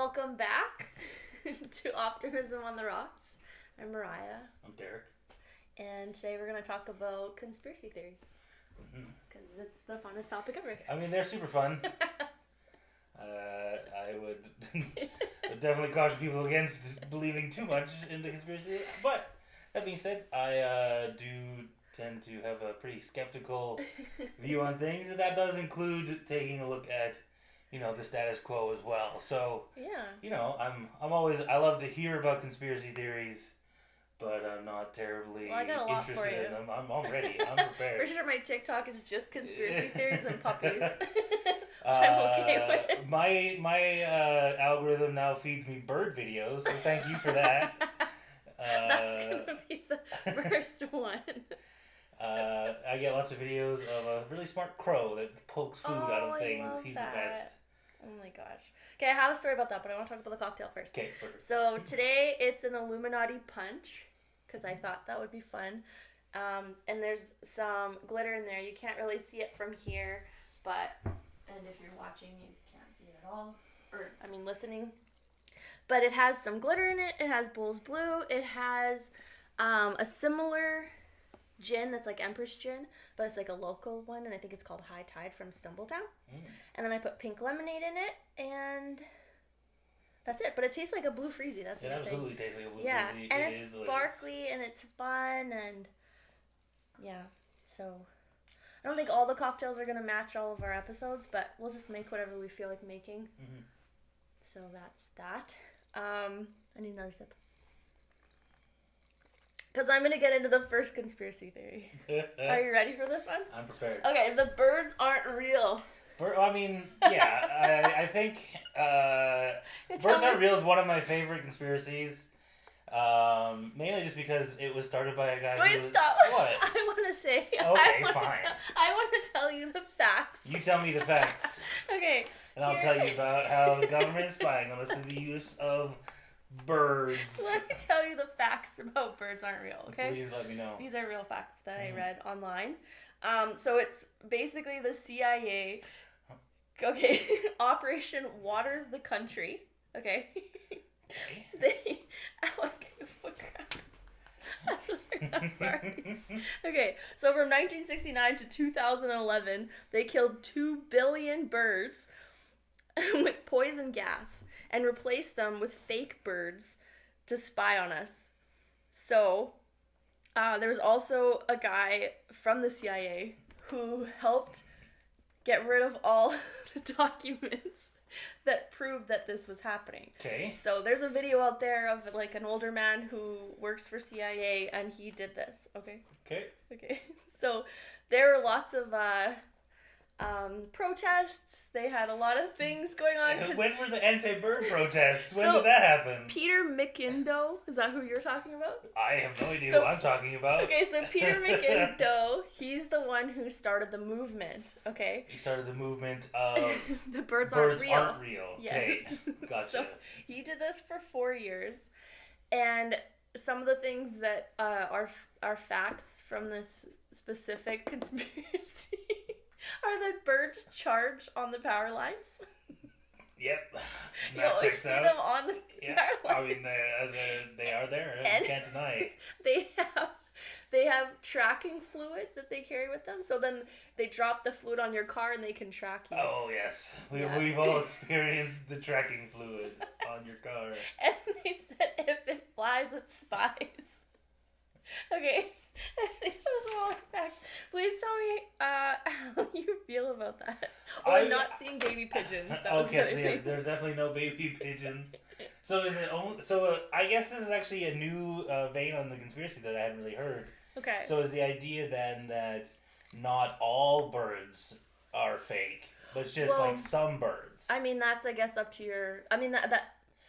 Welcome back to Optimism on the Rocks. I'm Mariah. I'm Derek. And today we're going to talk about conspiracy theories. Because it's the funnest topic ever. I mean, they're super fun. I would definitely caution people against believing too much into conspiracy. But, that being said, I do tend to have a pretty skeptical view on things. And that does include taking a look at, the status quo as well. So, yeah. I love to hear about conspiracy theories, but I'm not terribly interested in them. I'm ready. I'm prepared. Pretty sure my TikTok is just conspiracy theories and puppies. Which I'm okay with. My algorithm now feeds me bird videos, so thank you for that. That's going to be the first one. I get lots of videos of a really smart crow that pokes food out of things. He's the best. Oh my gosh. Okay, I have a story about that, but I want to talk about the cocktail first. Okay, perfect. So today it's an Illuminati punch, because I thought that would be fun. And there's some glitter in there. You can't really see it from here, and if you're watching, you can't see it at all. Listening. But it has some glitter in it. It has Bull's Blue. It has a similar gin that's like Empress Gin, but it's like a local one, and I think it's called High Tide from Stumbletown. And then I put pink lemonade in it, and that's it. But it tastes like a Blue Freezy. That's what it absolutely tastes like a Blue Freezy. Yeah, and it it's is sparkly, and it's fun, and yeah. So I don't think all the cocktails are gonna match all of our episodes, but we'll just make whatever we feel like making. Mm-hmm. So that's that. I need another sip. Because I'm going to get into the first conspiracy theory. Are you ready for this one? I'm prepared. Okay, the birds aren't real. I think birds aren't real is one of my favorite conspiracies. Mainly just because it was started by a guy stop. What? I want to say... Okay, fine. I want to tell you the facts. You tell me the facts. Okay. And I'll tell you about how the government is spying on us through the use of birds. Let me tell you the facts about birds aren't real, okay? Please let me know. These are real facts that I read online. So it's basically the CIA, Operation Water the Country, okay? I'm sorry. Okay, so from 1969 to 2011, they killed 2 billion birds with poison gas and replaced them with fake birds to spy on us. So, there was also a guy from the CIA who helped get rid of all the documents that proved that this was happening. Okay. So there's a video out there of like an older man who works for CIA, and he did this. Okay. So there were lots of protests. They had a lot of things going on. When were the anti-bird protests? When did that happen? Peter McIndoe, is that who you're talking about? I have no idea what I'm talking about. Okay, so Peter McIndoe, he's the one who started the movement, okay? He started the movement of... The birds aren't real. Yes. Okay, gotcha. So he did this for 4 years, and some of the things that are facts from this specific conspiracy... are the birds charge on the power lines? Yep. You always see them on the power lines. I mean, they are there. You can't deny it. They have tracking fluid that they carry with them. So then they drop the fluid on your car and they can track you. Oh, yes. We've all experienced the tracking fluid on your car. And they said if it flies, it spies. Okay. I think that's all facts. Please tell me how you feel about that. Or not seeing baby pigeons. Yes, there's definitely no baby pigeons. So is it only? So I guess this is actually a new vein on the conspiracy that I hadn't really heard. Okay. So is the idea then that not all birds are fake, but it's just like some birds? I mean, that's I guess up to your. I mean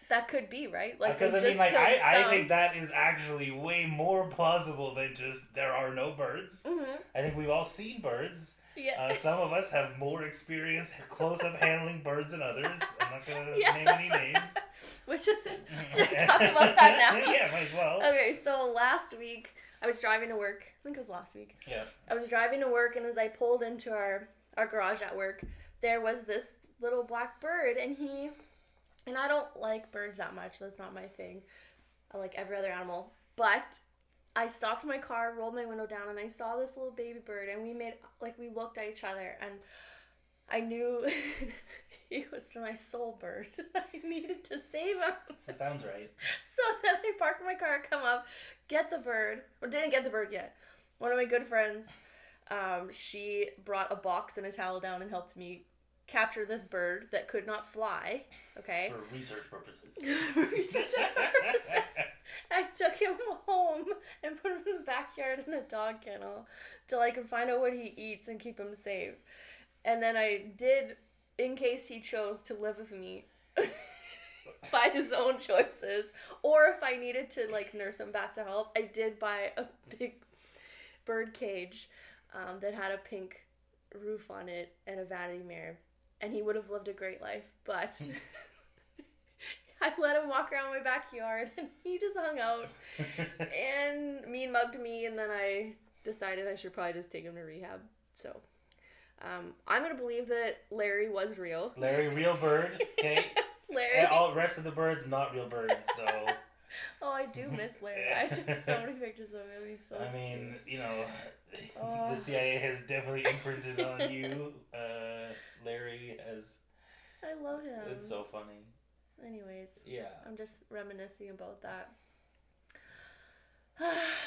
that could be, right? Like, because I think that is actually way more plausible than just there are no birds. Mm-hmm. I think we've all seen birds. Yeah. Some of us have more experience close-up handling birds than others. I'm not going to name any names. Should we talk about that now? Yeah, might as well. Okay, so last week, I was driving to work. I think it was last week. Yeah. I was driving to work, and as I pulled into our garage at work, there was this little black bird, and he And I don't like birds that much. That's not my thing. I like every other animal. But I stopped my car, rolled my window down, and I saw this little baby bird, and we looked at each other, and I knew he was my soul bird. I needed to save him. That sounds right. So then I parked my car, come up, get the bird, or didn't get the bird yet. One of my good friends, she brought a box and a towel down and helped me capture this bird that could not fly. Okay. For research purposes. I took him home and put him in the backyard in a dog kennel till I could find out what he eats and keep him safe. And then I did, in case he chose to live with me by his own choices, or if I needed to like nurse him back to health, I did buy a big bird cage that had a pink roof on it and a vanity mirror, and he would have lived a great life, but I let him walk around my backyard and he just hung out and mean mugged me, and then I decided I should probably just take him to rehab. So I'm going to believe that Larry was real. Larry, real bird, okay? Larry. And all the rest of the birds, not real birds, though. Oh, I do miss Larry. I took so many pictures of him. He's so I mean, cute. you know, the CIA has definitely imprinted on you. Larry has... I love him. It's so funny. Anyways. Yeah. I'm just reminiscing about that.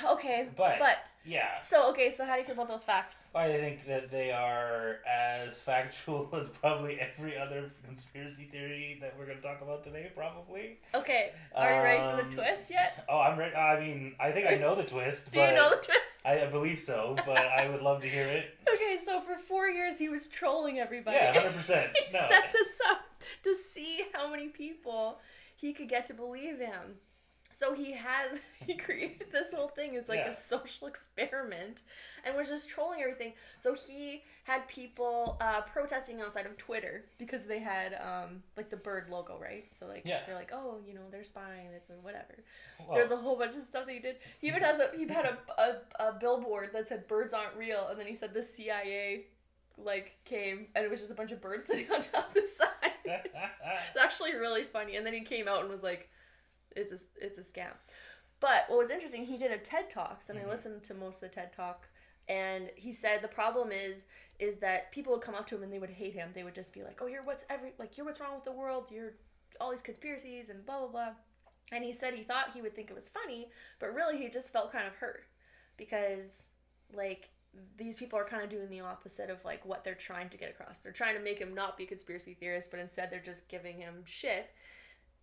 Okay, but yeah. So how do you feel about those facts? I think that they are as factual as probably every other conspiracy theory that we're going to talk about today, probably. Okay, are you ready for the twist yet? Oh, I'm ready. I mean, I think I know the twist. Do you know the twist? I believe so, but I would love to hear it. Okay, so for 4 years he was trolling everybody. Yeah, 100%. He set this up to see how many people he could get to believe him. So he created this whole thing as like a social experiment and was just trolling everything. So he had people protesting outside of Twitter because they had like the bird logo, right? So like they're like, oh, you know, they're spying, it's whatever. Well, there's a whole bunch of stuff that he did. He even had a billboard that said birds aren't real, and then he said the CIA like came and it was just a bunch of birds sitting on top of the sign. It's actually really funny. And then he came out and was like, it's a scam. But what was interesting, he did a TED Talks, and I listened to most of the TED Talk, and he said the problem is that people would come up to him and they would hate him. They would just be like, oh, you're what's wrong with the world, you're all these conspiracies and blah blah blah. And he said he thought he would think it was funny, but really he just felt kind of hurt because like these people are kind of doing the opposite of like what they're trying to get across. They're trying to make him not be a conspiracy theorist, but instead they're just giving him shit.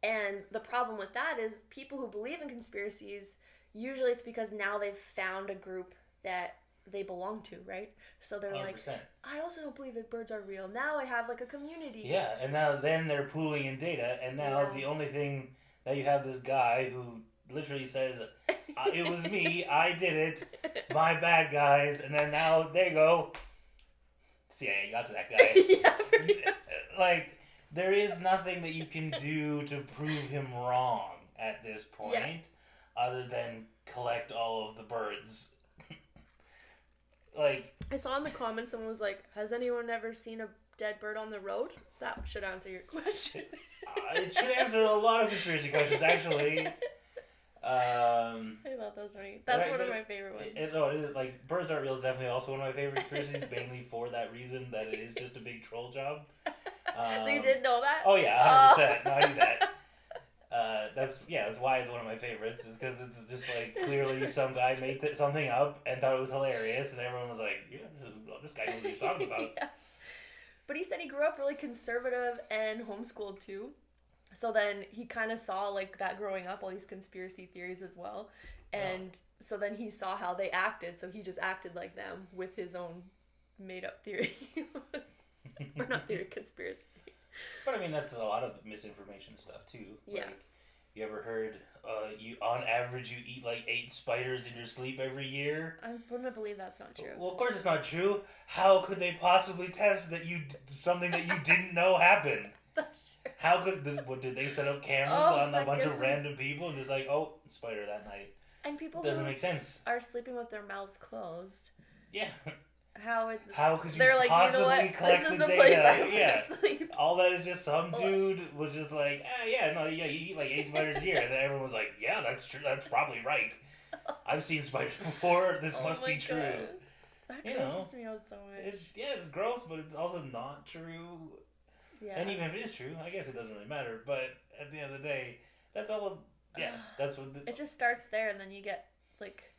And the problem with that is people who believe in conspiracies, usually it's because now they've found a group that they belong to, right? So they're 100%. Like, I also don't believe that birds are real. Now I have like a community. Yeah, and now then they're pooling in data, and now the only thing that you have this guy who literally says, it was me, I did it, my bad guys, and then now there you go. CIA got to that guy. Yeah, pretty much. Like... There is nothing that you can do to prove him wrong at this point, other than collect all of the birds. Like, I saw in the comments someone was like, "Has anyone ever seen a dead bird on the road?" That should answer your question. It should answer a lot of conspiracy questions, actually. I thought that was funny. That's one of my favorite ones. It is, like, birds aren't real is definitely also one of my favorite conspiracies, mainly for that reason that it is just a big troll job. So you did know that? Oh yeah, 100%. No, I knew that. That's why it's one of my favorites. Is because it's just like clearly some guy made something up and thought it was hilarious, and everyone was like, "Yeah, this guy knows what he's talking about." Yeah. But he said he grew up really conservative and homeschooled too. So then he kind of saw like that growing up, all these conspiracy theories as well, and so then he saw how they acted. So he just acted like them with his own made up theory. Or not theory, conspiracy. But I mean, that's a lot of misinformation stuff too. Yeah. Like, you ever heard, you on average you eat like 8 spiders in your sleep every year? I wouldn't believe that's not true. Well, of course it's not true. How could they possibly test that something that you didn't know happened? That's true. How could did they set up cameras on a bunch of random people and just like, oh, spider that night? And people doesn't make sense. Are sleeping with their mouths closed. Yeah. How could you they're like, possibly you know what? collect This is the the place I data? want Yeah. to sleep. All that is just some dude was just like, you eat like 8 spiders a year. And then everyone was like, yeah, that's true. That's probably right. I've seen spiders before. This must be true. God. That grosses me out so much. It's gross, but it's also not true. Yeah. And even if it is true, I guess it doesn't really matter. But at the end of the day, that's all. That's what. It just starts there, and then you get like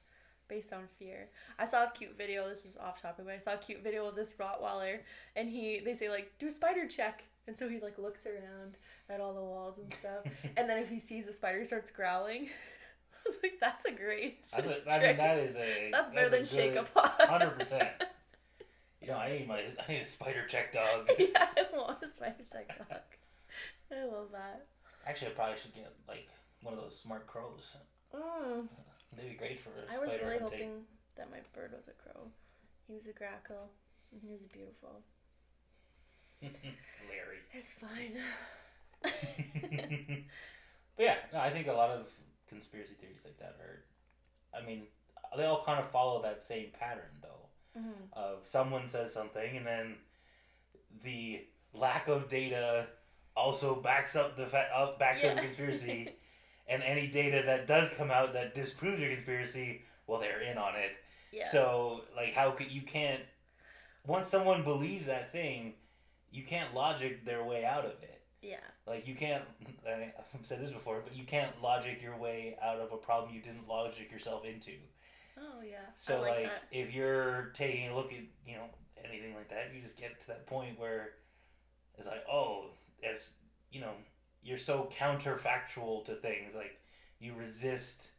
based on fear. I saw a cute video. This is off topic, but I saw a cute video of this Rottweiler, and they say like, do a spider check, and so he like looks around at all the walls and stuff, and then if he sees a spider, he starts growling. I was like, that's a great. That's better than shake a pot. 100%. I need a spider check dog. Yeah, I want a spider check dog. I love that. Actually, I probably should get like one of those smart crows. They'd be great for spider hunting. I was really hoping that my bird was a crow. He was a grackle, and he was beautiful. Larry. It's fine. But yeah, no, I think a lot of conspiracy theories like that they all kind of follow that same pattern though. Of someone says something and then the lack of data also backs up the conspiracy, and any data that does come out that disproves your conspiracy, well, they're in on it. Yeah. So like, once someone believes that thing, you can't logic their way out of it. Yeah. Like, you can't, I've said this before, but you can't logic your way out of a problem you didn't logic yourself into. Oh, yeah. So, like if you're taking a look at, anything like that, you just get to that point where it's like, you're so counterfactual to things. Like, you resist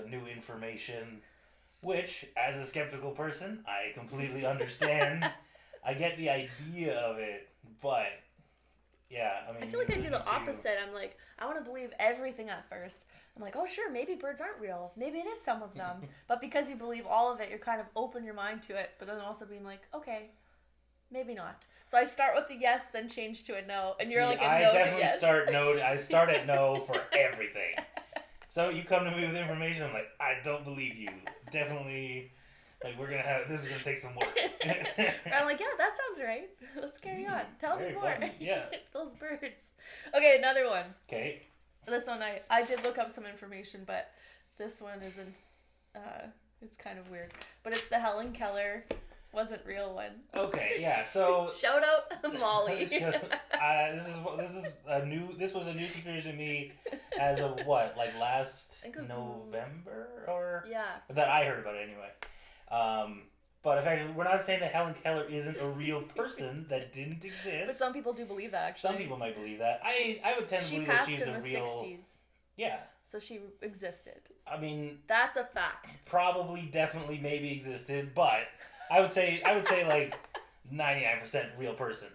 new information, which, as a skeptical person, I completely understand. I get the idea of it, but... yeah, I feel like I do the opposite. I'm like, I want to believe everything at first. I'm like, oh, sure, maybe birds aren't real. Maybe it is some of them. But because you believe all of it, you're kind of open your mind to it. But then also being like, okay, maybe not. So I start with the yes, then change to a no. And you're like a no to yes. I start at no for everything. So you come to me with information, I'm like, I don't believe you. Definitely... like, this is going to take some work. I'm like, yeah, that sounds right. Let's carry on. Tell me more. Fun. Yeah. Those birds. Okay, another one. Okay. This one, I did look up some information, but this one isn't, it's kind of weird. But it's the Helen Keller wasn't real one. Okay, yeah, so... shout out Molly. This was a new conspiracy to me as of what? Like last November? Or... yeah. That I heard about it anyway. But in fact, we're not saying that Helen Keller isn't a real person that didn't exist. But some people do believe that, actually. Some people might believe that. I would tend to believe that she's a real... She passed in the 60s. Yeah. So she existed. I mean... that's a fact. Probably, definitely, maybe existed, but I would say like 99% real person.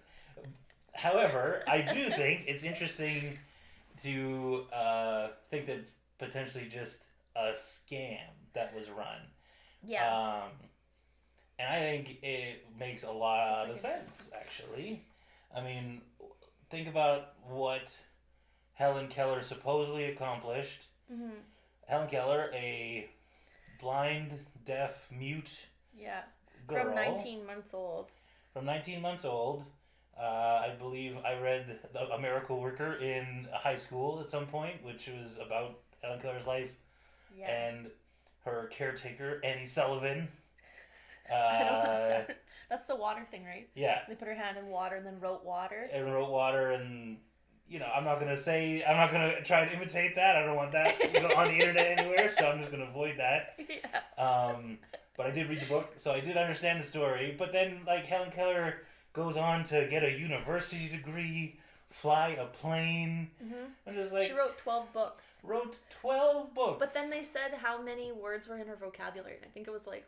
However, I do think it's interesting to think that it's potentially just a scam that was run. Yeah. And I think it makes a lot of sense, actually. I mean, think about what Helen Keller supposedly accomplished. Mm-hmm. Helen Keller, a blind, deaf, mute girl. From 19 months old. From 19 months old. I believe I read A Miracle Worker in high school at some point, which was about Helen Keller's life. Yeah. And her caretaker, Annie Sullivan. I don't know that. That's the water thing, right? Yeah. They put her hand in water and then wrote water. And wrote water, and I'm not gonna try to imitate that. I don't want that on the internet anywhere, so I'm just gonna avoid that. Yeah. But I did read the book, so I did understand the story. But then, like, Helen Keller goes on to get a university degree, fly a plane. Mm-hmm. I'm just like... she wrote 12 books. But then they said how many words were in her vocabulary. And I think it was like...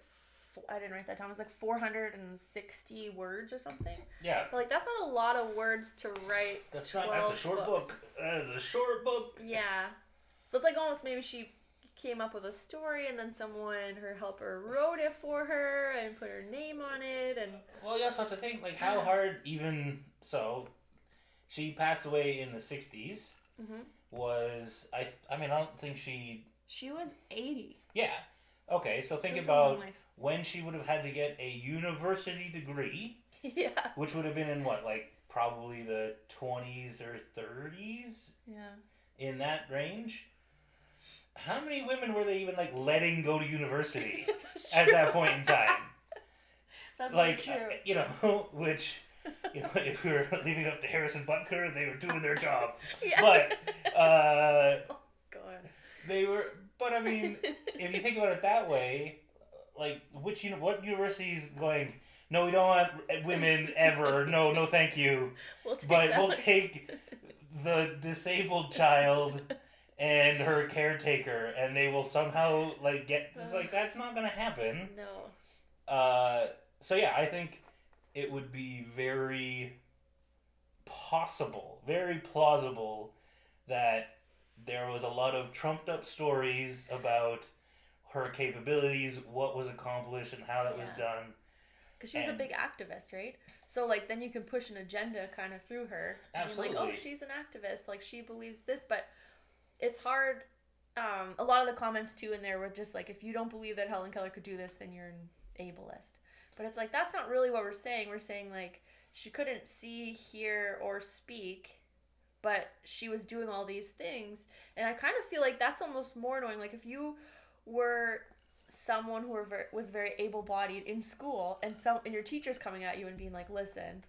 I didn't write that down. It was like 460 words or something. Yeah. But like, that's not a lot of words to write. That's a short book. That is a short book. Yeah. So it's like almost maybe she came up with a story and then her helper wrote it for her and put her name on it. And well, you also have to think, like, how hard even so. She passed away in the 60s. Mm-hmm. I don't think she... she was 80. Yeah. Okay, so think Should've done one about life. when she would have had to get a university degree, Yeah. which would have been in what, like probably the 20s or 30s, Yeah. in that range. How many women were they even like letting go to university at that point in time? That's Like, true. which, if we were leaving it up to Harrison Butker, they were doing their job. Yeah. But, Oh, God. they were, but I mean, if you think about it that way, like, what university is going, no, we don't want women ever, no, thank you, we'll take the disabled child and her caretaker, and they will somehow, like, it's like, that's not gonna happen. No. So yeah, I think it would be very possible, very plausible that there was a lot of trumped up stories about her capabilities, what was accomplished, and how that was done. Because she was a big activist, right? So, like, then you can push an agenda kind of through her. Absolutely. Like, oh, she's an activist. Like, she believes this. But it's hard. A lot of the comments, too, in there were just like, if you don't believe that Helen Keller could do this, then you're an ableist. But it's like, that's not really what we're saying. We're saying, like, she couldn't see, hear, or speak, but she was doing all these things. And I kind of feel like that's almost more annoying. Like, if you were someone who was very able-bodied in school, and your teacher's coming at you and being like, listen,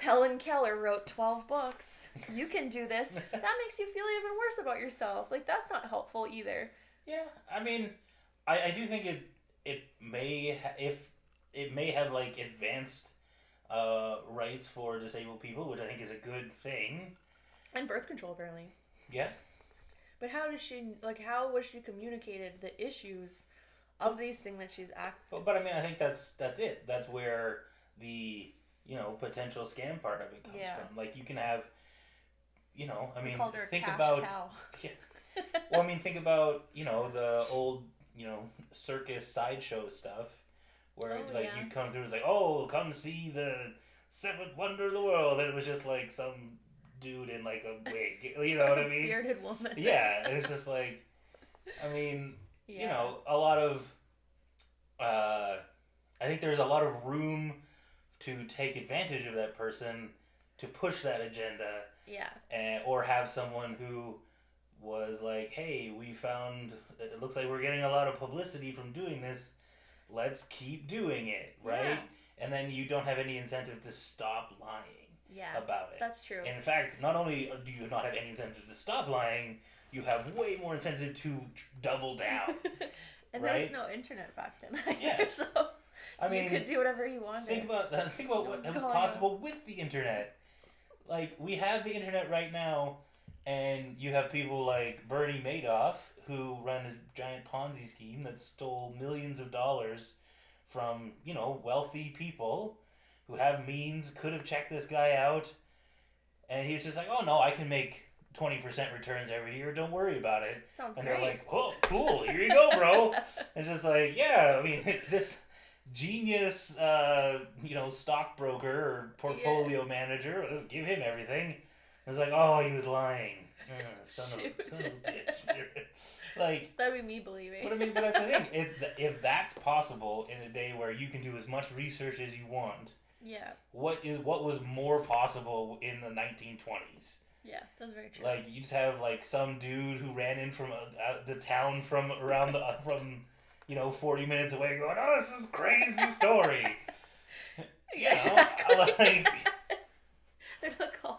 Helen Keller wrote 12 books. You can do this. That makes you feel even worse about yourself. Like, that's not helpful either. Yeah, I mean, I do think it may have like advanced rights for disabled people, which I think is a good thing. And birth control, apparently. Yeah. But how was she communicated the issues of these things that she's But I mean, I think that's it. That's where the potential scam part of it comes from. Like, you can have, I mean, called her think cash about cow. Yeah. Well, I mean, think about the old circus sideshow stuff where you come through, it's like, oh, come see the seventh wonder of the world, and it was just like some dude in like a wig, you know what I mean? Bearded woman. Yeah, and it's just like, I mean, a lot of, I think there's a lot of room to take advantage of that person to push that agenda. Yeah. Or have someone who was like, hey, we found, it looks like we're getting a lot of publicity from doing this, let's keep doing it, right? Yeah. And then you don't have any incentive to stop lying about it. That's true. And in fact, not only do you not have any incentive to stop lying, you have way more incentive to double down. And right? there was no internet back then either, Yeah. so I mean, you could do whatever you wanted. Think about what was possible with the internet. Like, we have the internet right now, and you have people like Bernie Madoff, who ran his giant Ponzi scheme that stole millions of dollars from, wealthy people who have means, could have checked this guy out, and he's just like, oh no, I can make 20% returns every year, don't worry about it. Sounds and great. They're like, oh, cool, here you go, bro. It's just like, yeah, I mean, this genius, stockbroker or portfolio manager, just give him everything. It's like, oh, he was lying. Son of a bitch. Like, that'd be me believing. But that's the thing. If that's possible in a day where you can do as much research as you want, what was more possible in the 1920s? Yeah, that's very true. Like, you just have like some dude who ran in from the town from around from 40 minutes away, going, oh, this is a crazy story. Exactly. Like, they're not called.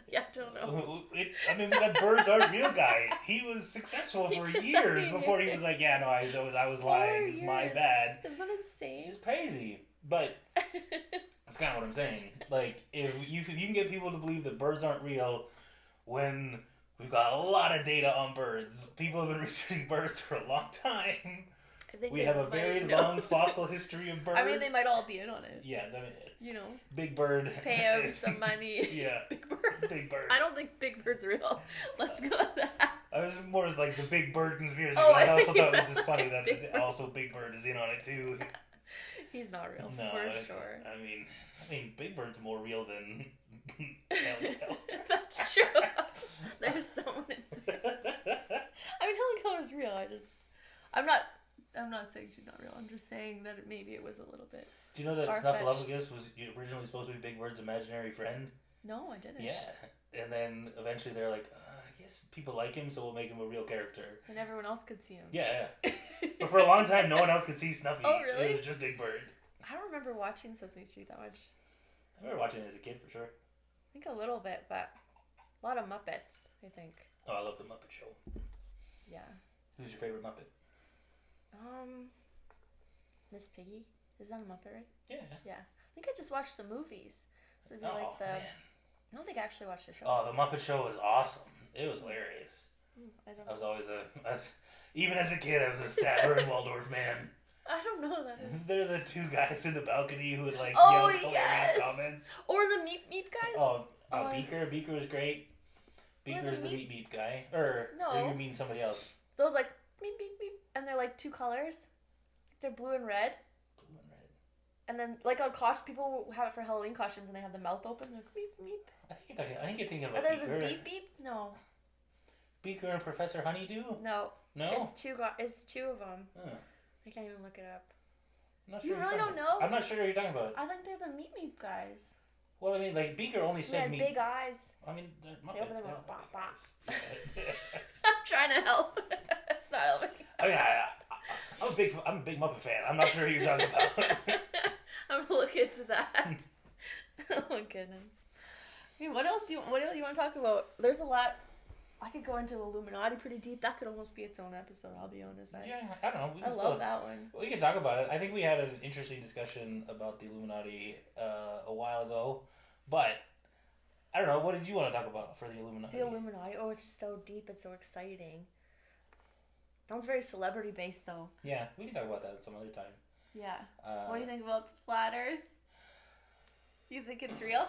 Yeah, I don't know. I mean, that birds aren't real guy. He was successful for years before he was like, yeah, no, I was lying. It's my bad. Isn't that insane? It's crazy, but that's kind of what I'm saying. Like, if you can get people to believe that birds aren't real, when we've got a lot of data on birds, people have been researching birds for a long time. We have a very long fossil history of birds. I mean, they might all be in on it. Yeah, Big Bird. Pay out some money. Yeah. Big Bird. Big Bird. I don't think Big Bird's real. Let's go with that. I was more as like the Big Bird conspiracy. Oh, I also thought it was just funny that Big also Big Bird is in on it too. He's not real, no, for sure. I mean, Big Bird's more real than Helen Keller. That's true. There's someone in there. I mean, Helen Keller's real. I'm not not saying she's not real. I'm just saying that maybe it was a little bit. Do you know that far-fetched. Snuffleupagus was originally supposed to be Big Bird's imaginary friend? No, I didn't. Yeah. And then eventually they're like, I guess people like him, so we'll make him a real character. And everyone else could see him. Yeah. But for a long time, no one else could see Snuffy. Oh, really? It was just Big Bird. I don't remember watching Sesame Street that much. I remember watching it as a kid, for sure. I think a little bit, but a lot of Muppets, I think. Oh, I love the Muppet Show. Yeah. Who's your favorite Muppet? Miss Piggy. Is that a Muppet, right? Yeah. Yeah. I think I just watched the movies. So it'd be Man. I don't think I actually watched the show. Oh, the Muppet Show was awesome. It was hilarious. I was always even as a kid, I was a Statler and Waldorf man. I don't know who that is. They're the two guys in the balcony who would yell yes! hilarious comments. Or the Meep Meep guys? Beaker. Beaker was great. Beaker's the Meep Meep guy. Or you mean somebody else? Those like Meep Meep Meep, and they're like two colors. They're blue and red. Blue and red. And then like on costume, people have it for Halloween costumes, and they have the mouth open. They're like Meep Meep. I think you're thinking about Are there Beaker. the Beep Beep? No. Beaker and Professor Honeydew? No. No? It's two of them. Huh. I can't even look it up. I'm not sure You really don't know? I'm not sure what you're talking about. I think they're the Meep Meep guys. Well, I mean, like, Beaker only They said had Meep. big eyes. I mean, they're Muppets. They open them They up, don't bop, have big eyes. I'm trying to help. It's not helping. I mean, I'm a big Muppet fan. I'm not sure who you're talking about. I'm gonna look into that. Oh my goodness. I mean, what else you want to talk about? There's a lot. I could go into Illuminati pretty deep. That could almost be its own episode, I'll be honest. I don't know. I love that one. We can talk about it. I think we had an interesting discussion about the Illuminati a while ago. But, I don't know. What did you want to talk about for the Illuminati? The Illuminati? Oh, it's so deep. It's so exciting. That one's very celebrity-based, though. Yeah, we can talk about that some other time. Yeah. What do you think about the flat Earth? You think it's real?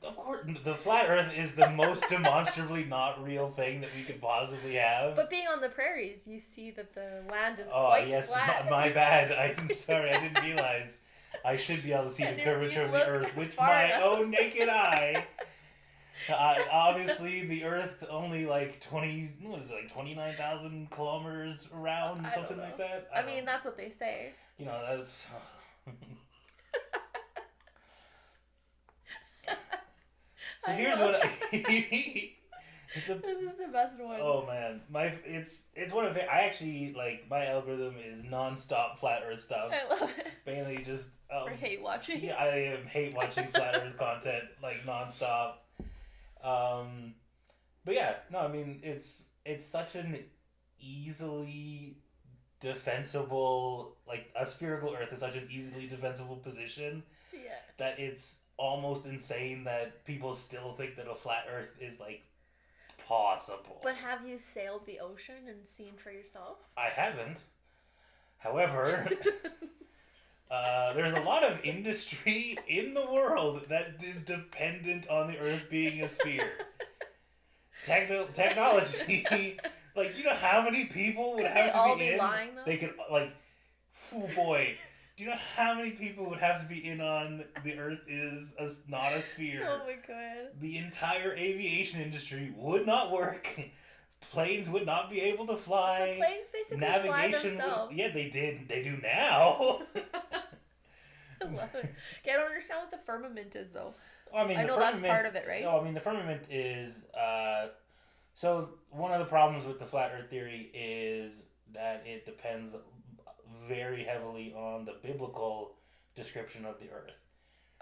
Of course, the flat Earth is the most demonstrably not real thing that we could possibly have. But being on the prairies, you see that the land is quite flat. Oh, my bad. I'm sorry, I didn't realize. I should be able to see the curvature of the Earth with my own naked eye. Obviously, the Earth only like 29,000 kilometers around, something like that. I mean, that's what they say. You know, that's. So here's what this is the best one. Oh man, it's one of I actually like my algorithm is non-stop flat Earth stuff. I love it. Mainly just for hate watching. Yeah, I hate watching flat Earth content like non-stop. But yeah, no, I mean it's such an easily defensible, like a spherical Earth is such an easily defensible position. Yeah. That it's almost insane that people still think that a flat Earth is like possible. But have you sailed the ocean and seen for yourself? I haven't. However, there's a lot of industry in the world that is dependent on the Earth being a sphere. Technology. Like, do you know how many people would have to be in? Lying, though? They could, like, oh boy. Do you know how many people would have to be in on the Earth is not a sphere? Oh my god. The entire aviation industry would not work. Planes would not be able to fly. The planes basically fly themselves. They did. They do now. I love it. Okay, I don't understand what the firmament is, though. Well, I mean, I know that's part of it, right? No, I mean, the firmament is... so, one of the problems with the flat Earth theory is that it depends very heavily on the biblical description of the Earth.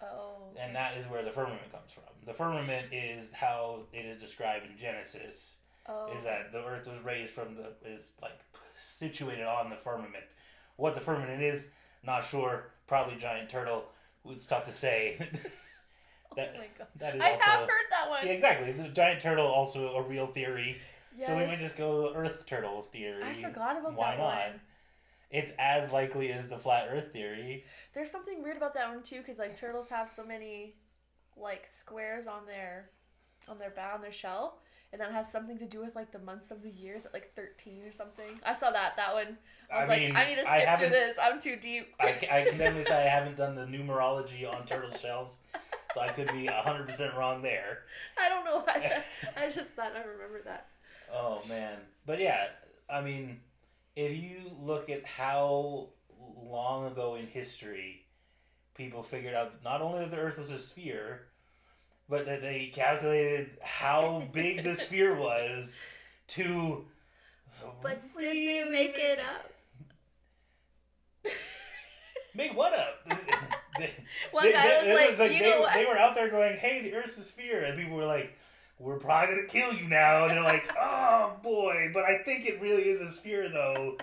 Oh. Okay. And that is where the firmament comes from. The firmament is how it is described in Genesis. Oh. Is that the Earth was raised is like situated on the firmament. What the firmament is, not sure. Probably giant turtle. It's tough to say. Oh my god. That is I also, have heard that one. Yeah, exactly. The giant turtle also a real theory. Yes. So we might just go Earth turtle theory. I forgot about Why that not? one. It's as likely as the flat Earth theory. There's something weird about that one too, because like turtles have so many like squares on their shell, and that has something to do with like the months of the years at like 13 or something. I saw that one. I mean, I need to skip through this. I'm too deep. I can definitely say I haven't done the numerology on turtle shells, so I could be 100% wrong there. I don't know why. I just thought I remembered that. Oh man, but yeah, I mean, if you look at how long ago in history people figured out not only that the Earth was a sphere, but that they calculated how big the sphere was to. But did they make it up? Make what up? One guy was like, you know what? They were out there going, hey, the Earth's a sphere. And people were like, we're probably going to kill you now. And they're like, oh, boy. But I think it really is a sphere, though.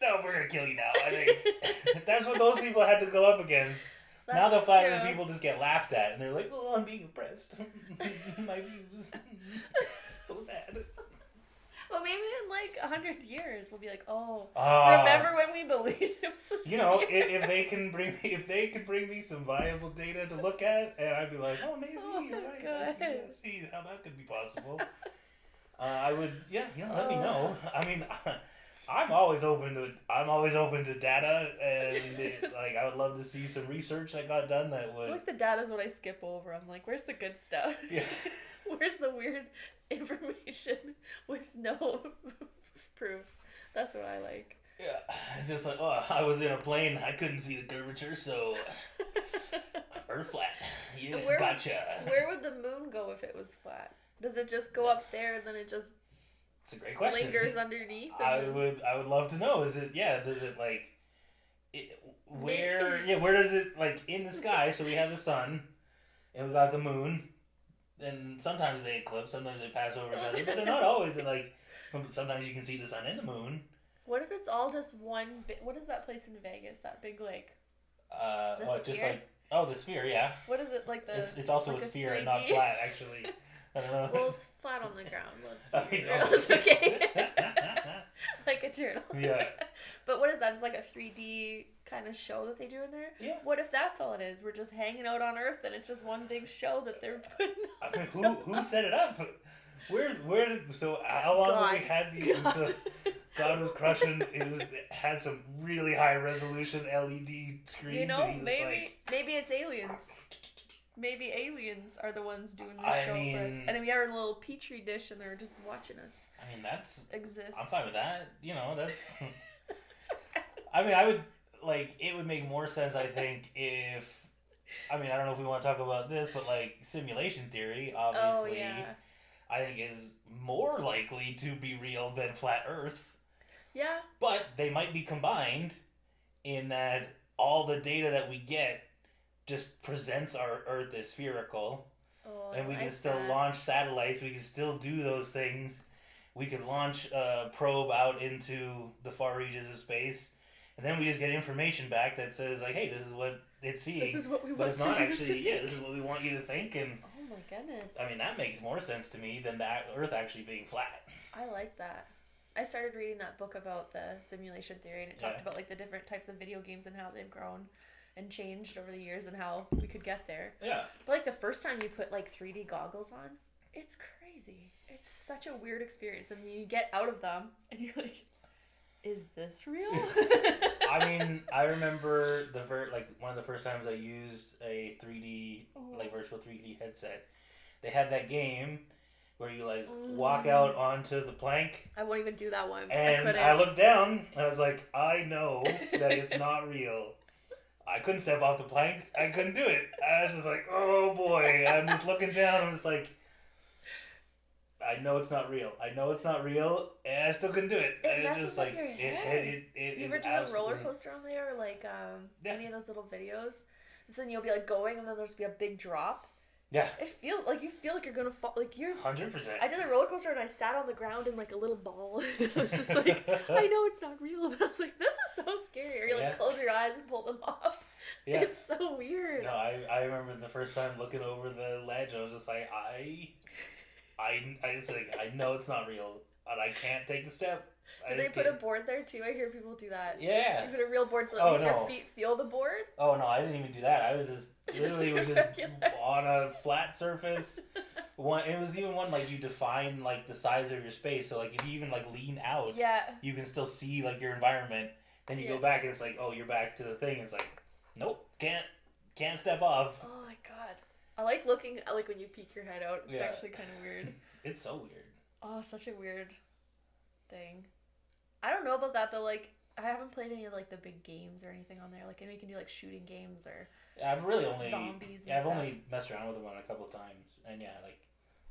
No, we're going to kill you now. I think that's what those people had to go up against. That's now the flat true. earth people just get laughed at. And they're like, oh, I'm being oppressed. My views. So sad. Well, maybe in like 100 years we'll be like, oh, Ah. remember when we believed it was a You know, sphere? if they could bring me some viable data to look at, and I'd be like, oh, maybe you're right. I can see how that could be possible. I would, let me know. I mean, I'm always open to data, and like I would love to see some research that got done that I would. feel like the data's what I skip over. I'm like, where's the good stuff? Yeah. Where's the weird information with no proof? That's what I like. Yeah, it's just like, oh, I was in a plane, I couldn't see the curvature, so Earth flat. Yeah, gotcha. Where would the moon go if it was flat? Does it just go up there and then it just It's a great question. lingers underneath? I would love to know. Does it like where does it like in the sky? So we have the sun, and we got the moon, and sometimes they eclipse, sometimes they pass over each other, but they're not always like. Sometimes you can see the sun and the moon. What if it's all just one? What is that place in Vegas? That big lake? Just like the sphere, yeah. What is it like? It's also like a sphere 3D? and not flat, actually. I don't know. Well, it's flat on the ground. I mean, It's okay. Like a turtle. Yeah. But what is that? It's like a 3D kind of show that they do in there? Yeah. What if that's all it is? We're just hanging out on Earth and it's just one big show that they're putting on. I mean, who set it up? So how long have we had these? God. So God was crushing. It had some really high resolution LED screens. You know, and maybe it's aliens. Maybe aliens are the ones doing the show for us. And we are in a little petri dish and they're just watching us. I mean, that's exist. I'm fine with that. You know, that's. I mean, I would like. It would make more sense, I think, if. I mean, I don't know if we want to talk about this, but like simulation theory, obviously, I think is more likely to be real than flat Earth. Yeah. But they might be combined in that all the data that we get just presents our Earth as spherical. Oh, and we can still launch satellites. We can still do those things. We could launch a probe out into the far reaches of space. And then we just get information back that says, like, hey, this is what it's seeing. This is what we want but it's not you actually, to think. this is what we want you to think. And oh my goodness. I mean, that makes more sense to me than that Earth actually being flat. I like that. I started reading that book about the simulation theory, and it talked about like the different types of video games and how they've grown and changed over the years and how we could get there. Yeah. But like the first time you put like 3D goggles on, it's crazy. It's such a weird experience, and you get out of them and you're like, is this real? I mean, I remember one of the first times I used a 3D virtual 3D headset. They had that game where you walk out onto the plank. I won't even do that one. And I looked down and I was like, I know that it's not real. I couldn't step off the plank. I couldn't do it. I was just like, oh boy. I'm just looking down. I'm just like, I know it's not real. I know it's not real, and I still couldn't do it. It messes just like your head. You ever do a roller coaster on there, or like any of those little videos? And so then you'll be like going, and then there'll just be a big drop. Yeah. It feels like you feel like you're gonna fall. Like you're 100%. I did the roller coaster and I sat on the ground in like a little ball. I was just like, I know it's not real, but I was like, this is so scary. Or you like close your eyes and pull them off. Yeah. It's so weird. No, I remember the first time looking over the ledge, I was just like, I know it's not real, and I can't take the step. Did they put a board there too? I hear people do that. Yeah. You put a real board so at least your feet feel the board? Oh no, I didn't even do that. I was just literally on a flat surface. It was even one like you define like the size of your space. So like if you even like lean out, you can still see like your environment. Then you go back and it's like, oh, you're back to the thing. It's like, nope, can't step off. Oh my god. I like looking, I like when you peek your head out. It's actually kind of weird. It's so weird. Oh, such a weird thing. I don't know about that though. Like, I haven't played any of like the big games or anything on there. Like, and you can do like shooting games or I've really only zombies. I've stuff. only messed around with them on a couple of times, and yeah, like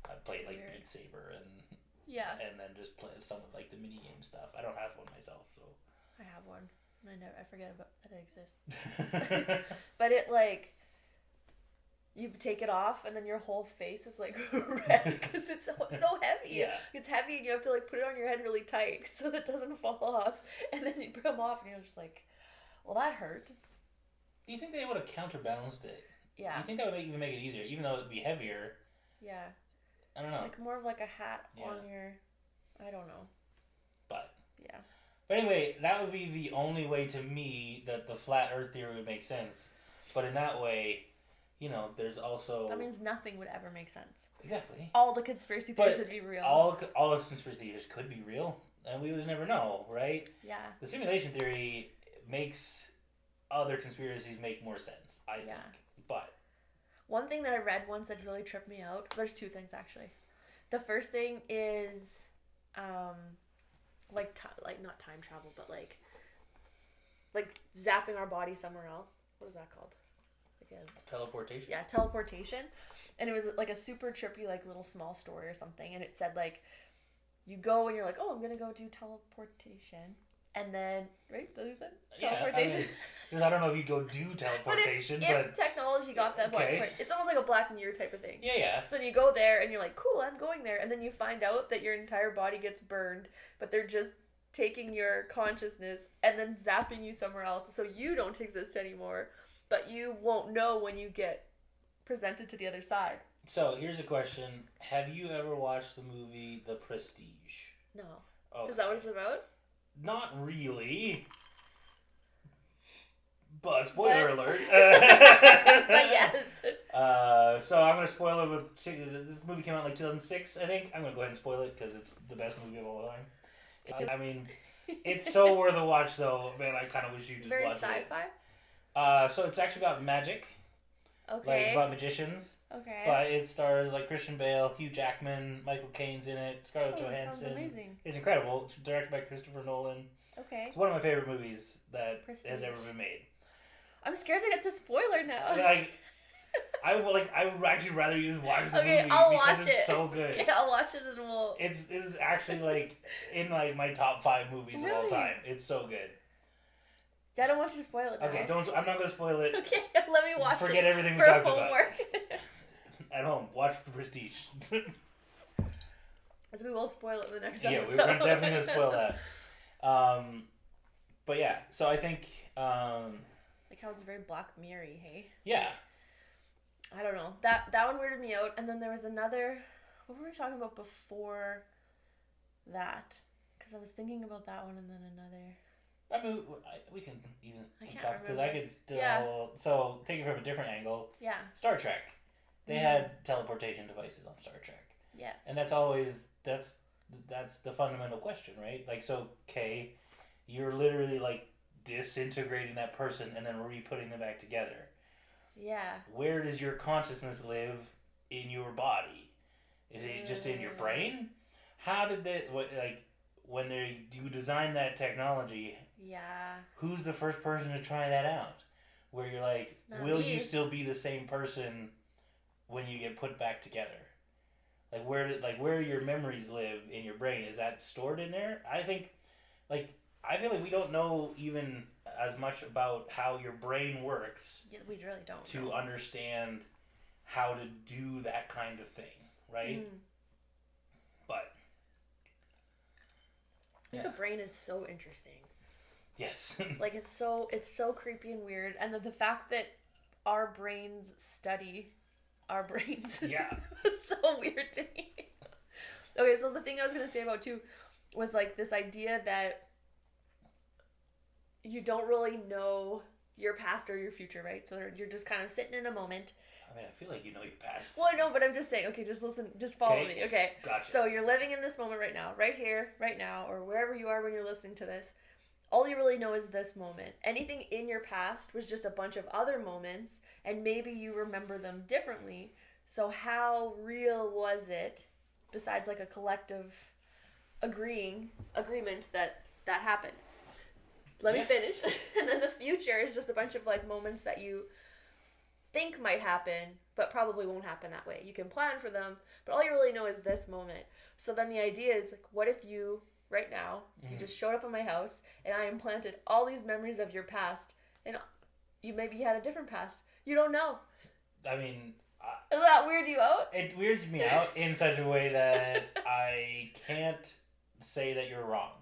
I've played like weird. Beat Saber and Yeah, and then just play some of like the mini game stuff. I don't have one myself, so I have one. I forget about that it exists. But it like you take it off and then your whole face is like red because it's so heavy. Yeah. It's heavy and you have to like put it on your head really tight so that it doesn't fall off. And then you put them off and you're just like, well, that hurt. Do you think they would have counterbalanced it? Yeah. Do you think that would even make it easier, even though it'd be heavier? Yeah. I don't know. Like more of like a hat Yeah. on your, I don't know. But yeah. But anyway, that would be the only way to me that the flat Earth theory would make sense. But in that way, you know, there's also That means nothing would ever make sense. Exactly. All the conspiracy theories would be real. All the conspiracy theories could be real, and we would just never know, right? Yeah. The simulation theory makes other conspiracies make more sense, I think. But one thing that I read once that really tripped me out. There's two things actually. The first thing is, like not time travel, but like zapping our body somewhere else. What is that called? Teleportation. Yeah, teleportation. And it was like a super trippy, like little small story or something. And it said like, you go and you're like, oh, I'm gonna go do teleportation, and then right, that what you said? Teleportation. Because I don't know if you go do teleportation, but if technology got that point, it's almost like a Black Mirror type of thing. Yeah, yeah. So then you go there and you're like, cool, I'm going there, and then you find out that your entire body gets burned, but they're just taking your consciousness and then zapping you somewhere else, so you don't exist anymore. But you won't know when you get presented to the other side. So, here's a question. Have you ever watched the movie The Prestige? No. Okay. Is that what it's about? Not really. But, spoiler alert. But yes. So, I'm going to spoil it with... This movie came out in like 2006, I think. I'm going to go ahead and spoil it because it's the best movie of all time. I mean, it's so worth a watch, though. Man, I kind of wish you just Very watched it. sci-fi? So it's actually about magic. Okay. Like, about magicians. Okay. But it stars, like, Christian Bale, Hugh Jackman, Michael Caine's in it, Scarlett That Johansson. sounds amazing. It's incredible. It's directed by Christopher Nolan. Okay. It's one of my favorite movies that Prestige. has ever been made. I'm scared to get the spoiler now. Like, I would actually rather you just watch the Okay, movie I'll because watch it's it. so good. Okay, I'll watch it and we'll... It's actually, like, in, like, my top 5 movies of all Really? time. It's so good. Yeah, I don't want you to spoil it now. Okay, I'm not going to spoil it. Okay, let me watch it. Forget everything we for talked homework. about. At home, watch The Prestige. As we will spoil it in the next Yeah, episode. we're definitely going to spoil that. But yeah, so I think... like how it's very Black Mirror-y, hey? Yeah. I don't know. That one weirded me out. And then there was another... What were we talking about before that? Because I was thinking about that one and then another... I mean, we can even can't talk because remember. I could still. Yeah. So take it from a different angle. Yeah. Star Trek, they had teleportation devices on Star Trek. Yeah. And that's always that's the fundamental question, right? Like, so okay, you're literally like disintegrating that person and then re-putting them back together. Yeah. Where does your consciousness live in your body? Is it just in your brain? How did that when you design that technology? Yeah. Who's the first person to try that out? Where you're like, Not will me. you still be the same person when you get put back together? Like where your memories live in your brain, is that stored in there? I think, I feel like we don't know even as much about how your brain works. Yeah, we really don't to know. understand how to do that kind of thing, right? But I think the brain is so interesting. yes. Like it's so creepy and weird, and the fact that our brains study our brains. Yeah. It's so weird to me. Okay, so the thing I was gonna say about too was like this idea that you don't really know your past or your future, right? So you're just kind of sitting in a moment. I mean, I feel like you know your past. Well, I know, but I'm just saying, okay, just listen, just follow me, okay? Gotcha. So you're living in this moment right now, right here, right now, or wherever you are when you're listening to this. All you really know is this moment. Anything in your past was just a bunch of other moments, and maybe you remember them differently. So how real was it, besides like a collective agreement that that happened. Let me finish. And then the future is just a bunch of like moments that you think might happen, but probably won't happen that way. You can plan for them, but all you really know is this moment. So then the idea is like, what if you, right now, you just showed up at my house and I implanted all these memories of your past, and you maybe had a different past. You don't know. I mean... Does that weird you out? It weirds me out in such a way that I can't say that you're wrong.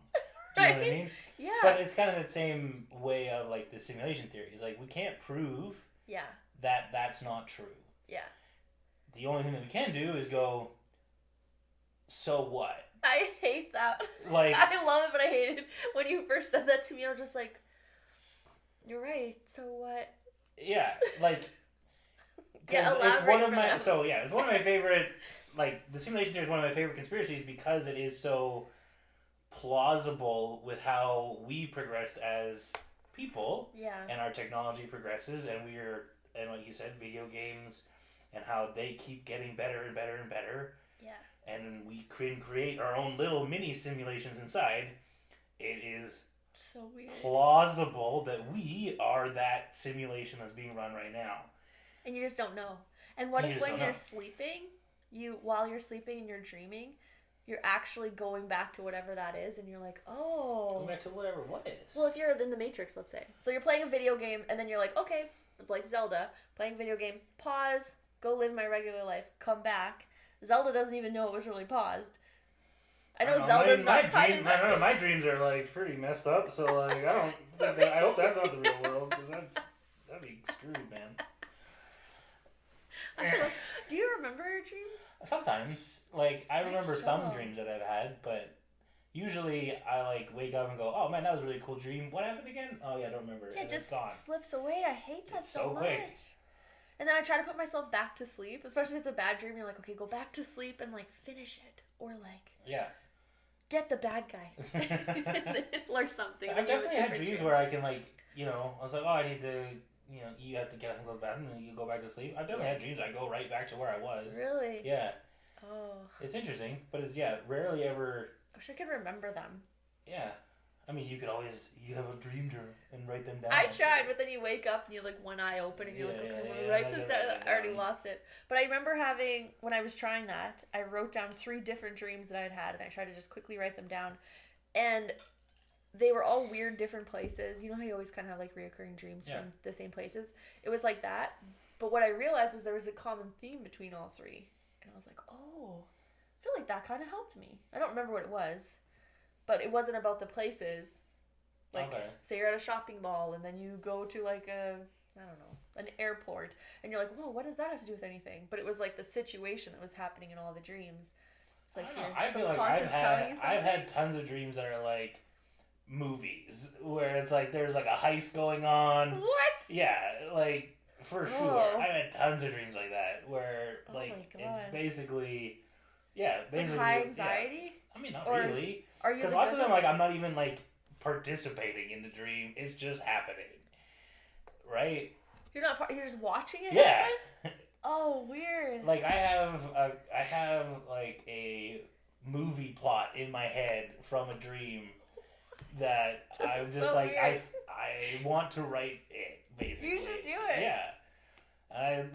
Do you know what I mean? Yeah. But it's kind of the same way of like the simulation theory. It's like we can't prove that that's not true. Yeah. The only thing that we can do is go, so what? I hate that. Like, I love it, but I hate it. When you first said that to me, I was just like, you're right, so what? Yeah, like... Yeah, it's one of my them. so yeah, it's one of my favorite, like, the simulation theory is one of my favorite conspiracies because it is so plausible with how we progressed as people. Yeah. And our technology progresses, and and like you said, video games and how they keep getting better and better and better. Yeah. And we can create our own little mini simulations inside. It is so weird. Plausible that we are that simulation that's being run right now. And you just don't know. And what if when you're sleeping, while you're sleeping and you're dreaming, you're actually going back to whatever that is, and you're like, oh. Going back to whatever what is. Well, if you're in the Matrix, let's say. So you're playing a video game, and then you're like, okay, like Zelda, playing a video game, pause, go live my regular life, come back. Zelda doesn't even know it was really paused. I know Zelda's not cut. I don't know, my dreams are, like, pretty messed up, so, like, I don't think that, I hope that's not the real world, because that'd be screwed, man. Do you remember your dreams? Sometimes. Like, I remember some dreams that I've had, but usually I, like, wake up and go, oh, man, that was a really cool dream. What happened again? Oh, yeah, I don't remember. Yeah, it just slips away. I hate that so much. Quick. And then I try to put myself back to sleep, especially if it's a bad dream. You're like, okay, go back to sleep and, like, finish it. Or, like, get the bad guy. Learn something. I've definitely had dreams where I can, like, you know, I was like, oh, I need to... You know, you have to get up and go to bed, and then you go back to sleep. I've definitely had dreams I go right back to where I was. Really? Yeah. Oh. It's interesting, but it's, rarely ever... I wish I could remember them. Yeah. I mean, you could have a dream journal and write them down. I tried, but then you wake up and you have, like, one eye open, and you're like, okay, well, write this down. I already lost it. But I remember when I was trying that, I wrote down 3 different dreams that I'd had, and I tried to just quickly write them down. And... they were all weird, different places. You know how you always kind of have, like, reoccurring dreams from the same places? It was like that. But what I realized was there was a common theme between all 3. And I was like, oh, I feel like that kind of helped me. I don't remember what it was. But it wasn't about the places. Like, say you're at a shopping mall, and then you go to, like, an airport. And you're like, whoa, what does that have to do with anything? But it was, like, the situation that was happening in all the dreams. It's like I feel like I've had tons of dreams that are, like... movies where it's like there's like a heist going on. What? Yeah, like for sure. I've had tons of dreams like that where like it's basically basically high anxiety. I mean, not really. Are you? Because lots of them like I'm not even like participating in the dream. It's just happening, right? You're not. You're just watching it. Yeah. Oh, weird. Like I have like a movie plot in my head from a dream. That I'm just so like weird. I want to write it basically. You should do it. Yeah, I'm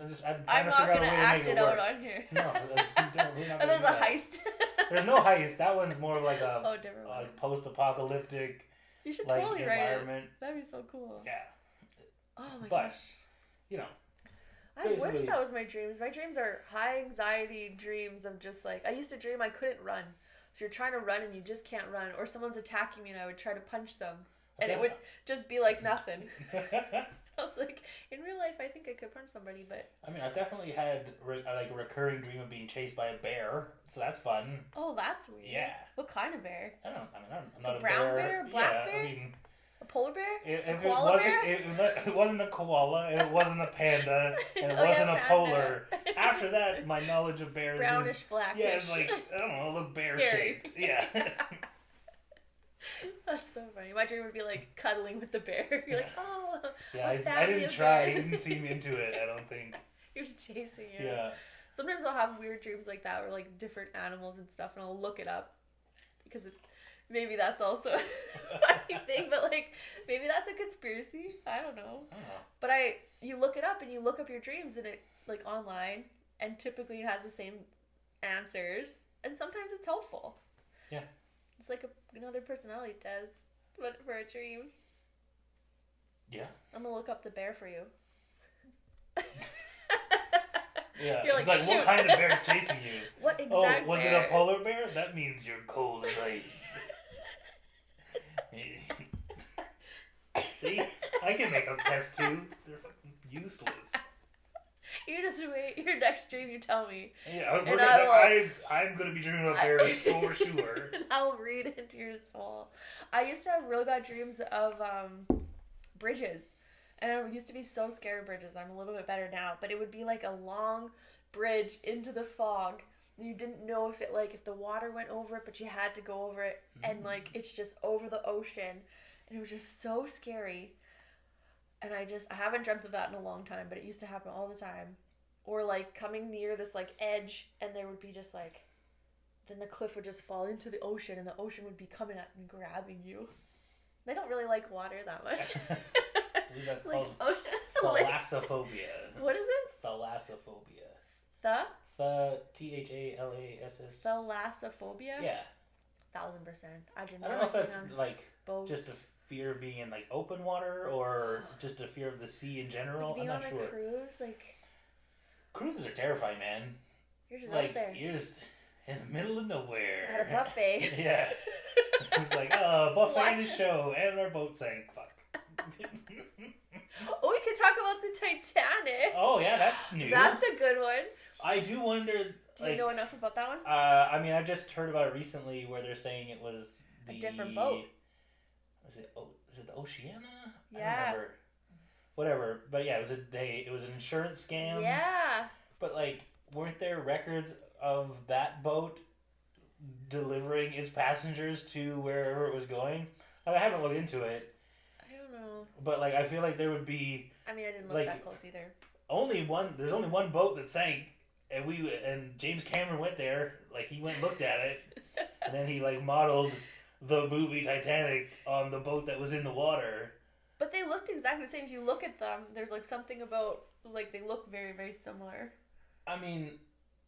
trying to figure out a way to make it work. I'm not gonna act it out on here. No, we're not. And there's a heist. There's no heist. That one's more of like a different post-apocalyptic. You should like, totally environment. Write it. That'd be so cool. Yeah. Oh my gosh. But you know. I wish that was my dreams. My dreams are high anxiety dreams of just like I used to dream I couldn't run. So you're trying to run and you just can't run, or someone's attacking me and I would try to punch them, and it would just be like nothing. I was like, in real life, I think I could punch somebody, but... I mean, I've definitely had like a recurring dream of being chased by a bear, so that's fun. Oh, that's weird. Yeah. What kind of bear? I'm not a brown bear? Black bear? I mean... A polar bear? It wasn't a koala, and it wasn't a panda, and it wasn't a polar. After that, my knowledge of bears brownish, blackish. Yeah, it's like, I don't know, look bear-shaped. Yeah. That's so funny. My dream would be like cuddling with the bear. You're like, oh, yeah, I didn't try. He didn't seem into it, I don't think. He was chasing you. Yeah. Sometimes I'll have weird dreams like that, or like different animals and stuff, and I'll look it up because it maybe that's also a funny thing, but like maybe that's a conspiracy. I don't know. But you look it up and you look up your dreams and it like online, and typically it has the same answers, and sometimes it's helpful. Yeah. It's like another personality test, but for a dream. Yeah. I'm gonna look up the bear for you. Yeah. You're It's like, like, shoot. what kind of bear is chasing you? What exact was bear? it a polar bear? That means you're cold as ice. See? I can make up tests too. They're fucking useless. You just wait. Your next dream, you tell me. Yeah, I'm gonna be dreaming about bears for sure. And I'll read into your soul. I used to have really bad dreams of bridges. And I used to be so scared of bridges. I'm a little bit better now. But it would be like a long bridge into the fog. You didn't know if the water went over it, but you had to go over it. And like it's just over the ocean. And it was just so scary. And I haven't dreamt of that in a long time, but it used to happen all the time. Or like coming near this like edge, and there would be just like, then the cliff would just fall into the ocean, and the ocean would be coming at and grabbing you. They don't really like water that much. I believe that's called ocean. thalassophobia. What is it? Thalassophobia. Thalasss. Thalassophobia? Yeah. 1000%. I don't know if that's like boats. just a fear of being in like open water or just a fear of the sea in general. Like being I'm not on sure. a cruise, like Cruises are terrifying, man. you're just Like out there you're just in the middle of nowhere at a buffet. Yeah. It's like buffet and a Watch. show and our boat sank. Fuck. Oh, we could talk about the Titanic. Oh yeah, that's new. That's a good one. I do wonder. Do you know enough about that one? I mean, I've just heard about it recently, where they're saying it was A different boat. Is it the Oceana? Yeah. I don't remember. Whatever, but yeah, it was an insurance scam. Yeah. But like, weren't there records of that boat delivering its passengers to wherever it was going? I haven't looked into it. I don't know. But like, I feel like there would be. I mean, I didn't look like, that close either. There's only one boat that sank, and James Cameron went there. Like, he went and looked at it, and then he like modeled the movie Titanic on the boat that was in the water. But they looked exactly the same. If you look at them, there's like something about like they look very, very similar. I mean,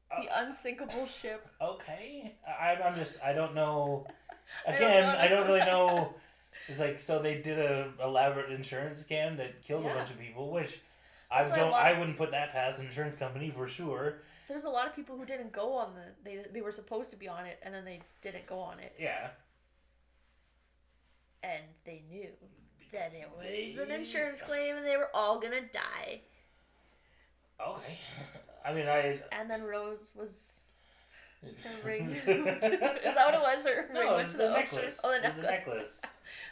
The unsinkable ship. okay. I don't know. Again, I don't really know. It's like, so they did a elaborate insurance scam that killed a bunch of people, which I wouldn't put that past an insurance company for sure. There's a lot of people who didn't go on they were supposed to be on it, and then they didn't go on it. Yeah. And they knew that it was an insurance claim, and they were all gonna die. Okay. I mean, And then Rose was her ring. Is that what it was? Her ring went to the necklace. ocean. Oh, the It was necklace. the necklace.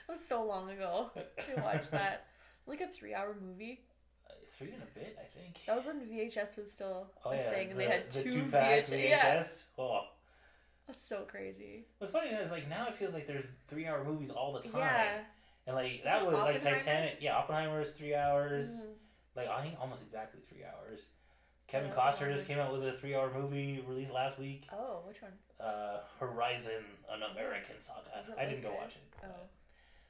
That was so long ago. I watched that. Like a 3-hour movie. 3 and a bit, I think. That was when VHS was still a thing, and the, they had the 2 2-pack VHS. VHS. Yeah. Oh. That's so crazy. What's funny is like now it feels like there's 3-hour movies all the time. Yeah. And like Is that it was like Oppenheimer? Titanic. Yeah, Oppenheimer is 3 hours. Mm-hmm. Like I think almost exactly 3 hours. Kevin Yeah, that's a Costner long just came out with a 3-hour movie released last week. Oh, which one? Horizon, an American Saga. Is it I didn't go okay? watch it. Oh. but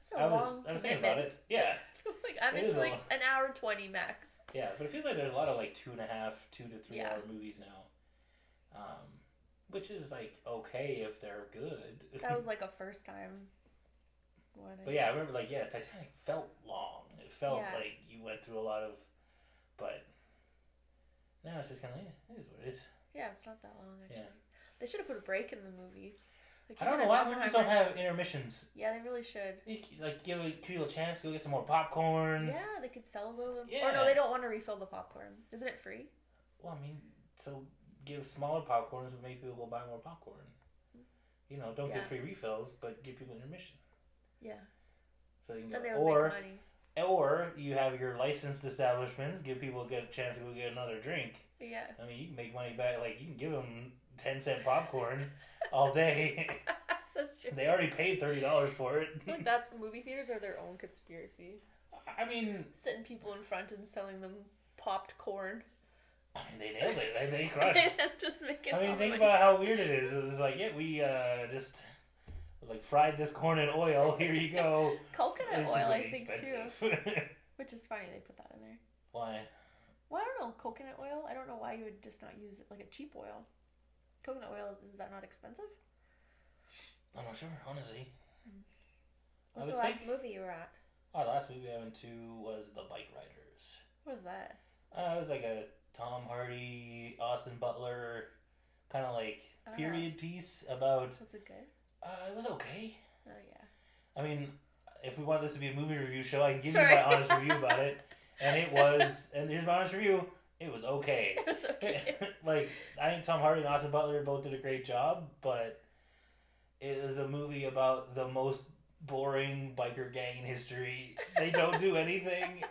It's a I long was thinking about it. Yeah. Like I'm It into is a like long- an hour 20 max. Yeah, but it feels like there's a lot of like 2 to 3 Yeah. hour movies now. Which is like okay if they're good. That was like a first time one. But yeah, I remember like Titanic felt long. It felt like you went through a lot of, but now it's just kind of it is what it is. Yeah, it's not that long actually. Yeah. They should have put a break in the movie. Like, I don't even know in why movies don't Oppenheimer- have intermissions. Yeah, they really should. Like give people a chance to go get some more popcorn. Yeah, they could sell a little. Yeah. Or no, they don't want to refill the popcorn. Isn't it free? Well, I mean, so give smaller popcorns would make people go buy more popcorn. You know, don't give free refills, but give people intermission. Yeah. So you can Then go, they would make money. or you have your licensed establishments give people a chance to go get another drink. Yeah. I mean, you can make money back. Like you can give them 10-cent popcorn all day. That's true. They already paid $30 for it. Like that's movie theaters are their own conspiracy. I mean, Sitting people in front and selling them popped corn. I mean, they nailed it. They crushed. And just making. I mean, all the think money. about how weird it is. It's like, we like fried this corn in oil. Here you go. Coconut This oil, is I really think, expensive. too. Which is funny they put that in there. Why? Well, I don't know. Coconut oil? I don't know why you would just not use like a cheap oil. Coconut oil, is that not expensive? I'm not sure, honestly. What's the last movie you were at? Oh, the last movie I went to was The Bike Riders. What was that? It was like a Tom Hardy, Austin Butler, kind of like period piece about... Was it good? It was okay. Oh, yeah. I mean, if we want this to be a movie review show, I can give you my honest review about it. And it was... And here's my honest review. It was okay. It was okay. Like, I think Tom Hardy and Austin Butler both did a great job, but it is a movie about the most boring biker gang in history. They don't do anything,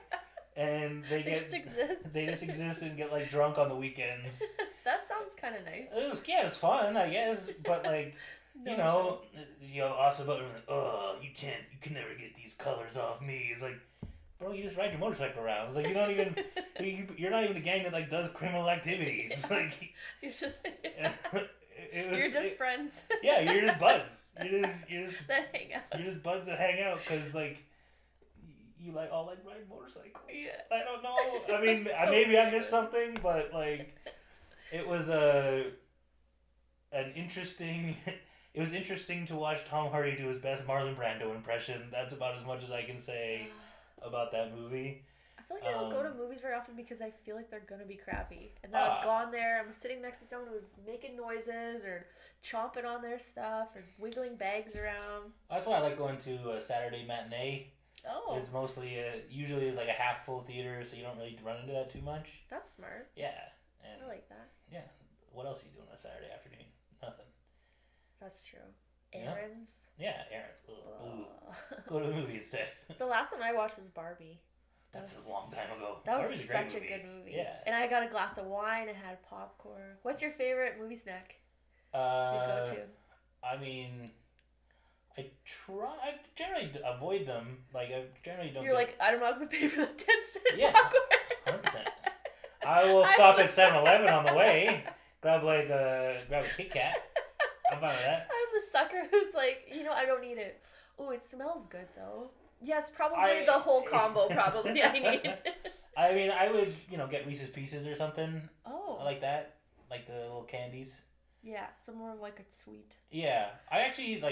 and they just exist. They just exist and get like drunk on the weekends. That sounds kind of nice. It's fun, I guess, but like you know, Austin Butler like, oh, you can never get these colors off me. It's like, bro, you just ride your motorcycle around. It's like you don't even you're not even a gang that like does criminal activities. Yeah. Like you're just friends. Yeah, you're just buds. You're just that hang out. You're just buds that hang out because like you like all like ride motorcycles. Yeah. I don't know. I mean, So maybe weird. I missed something, but like it was interesting. It was interesting to watch Tom Hardy do his best Marlon Brando impression. That's about as much as I can say about that movie. I feel like I don't go to movies very often because I feel like they're gonna be crappy. And then I've gone there, I'm sitting next to someone who's making noises or chomping on their stuff or wiggling bags around. That's why I like going to a Saturday matinee. Oh. It's mostly usually is like a half full theater, so you don't really run into that too much. That's smart. Yeah. And I like that. Yeah. What else are you doing on a Saturday afternoon? Nothing. That's true. Errands. Yeah, errands. Boo. Go to the movie instead. The last one I watched was Barbie. That's a long time ago. That was Barbie's such a good movie. Yeah. And I got a glass of wine and had popcorn. What's your favorite movie snack? You go to? I mean, I generally avoid them. Like, I generally don't. You're like, I'm not going to pay for the 10-cent Yeah, popcorn. 100%. I will stop at 7-Eleven on the way. Grab a Kit Kat. I'm fine with that. I'm the sucker who's like, I don't need it. Oh, it smells good though. Yes, probably the whole combo. Probably I need. I mean, I would get Reese's Pieces or something. Oh. I like that, like the little candies. Yeah, so more of like a sweet. Yeah, I actually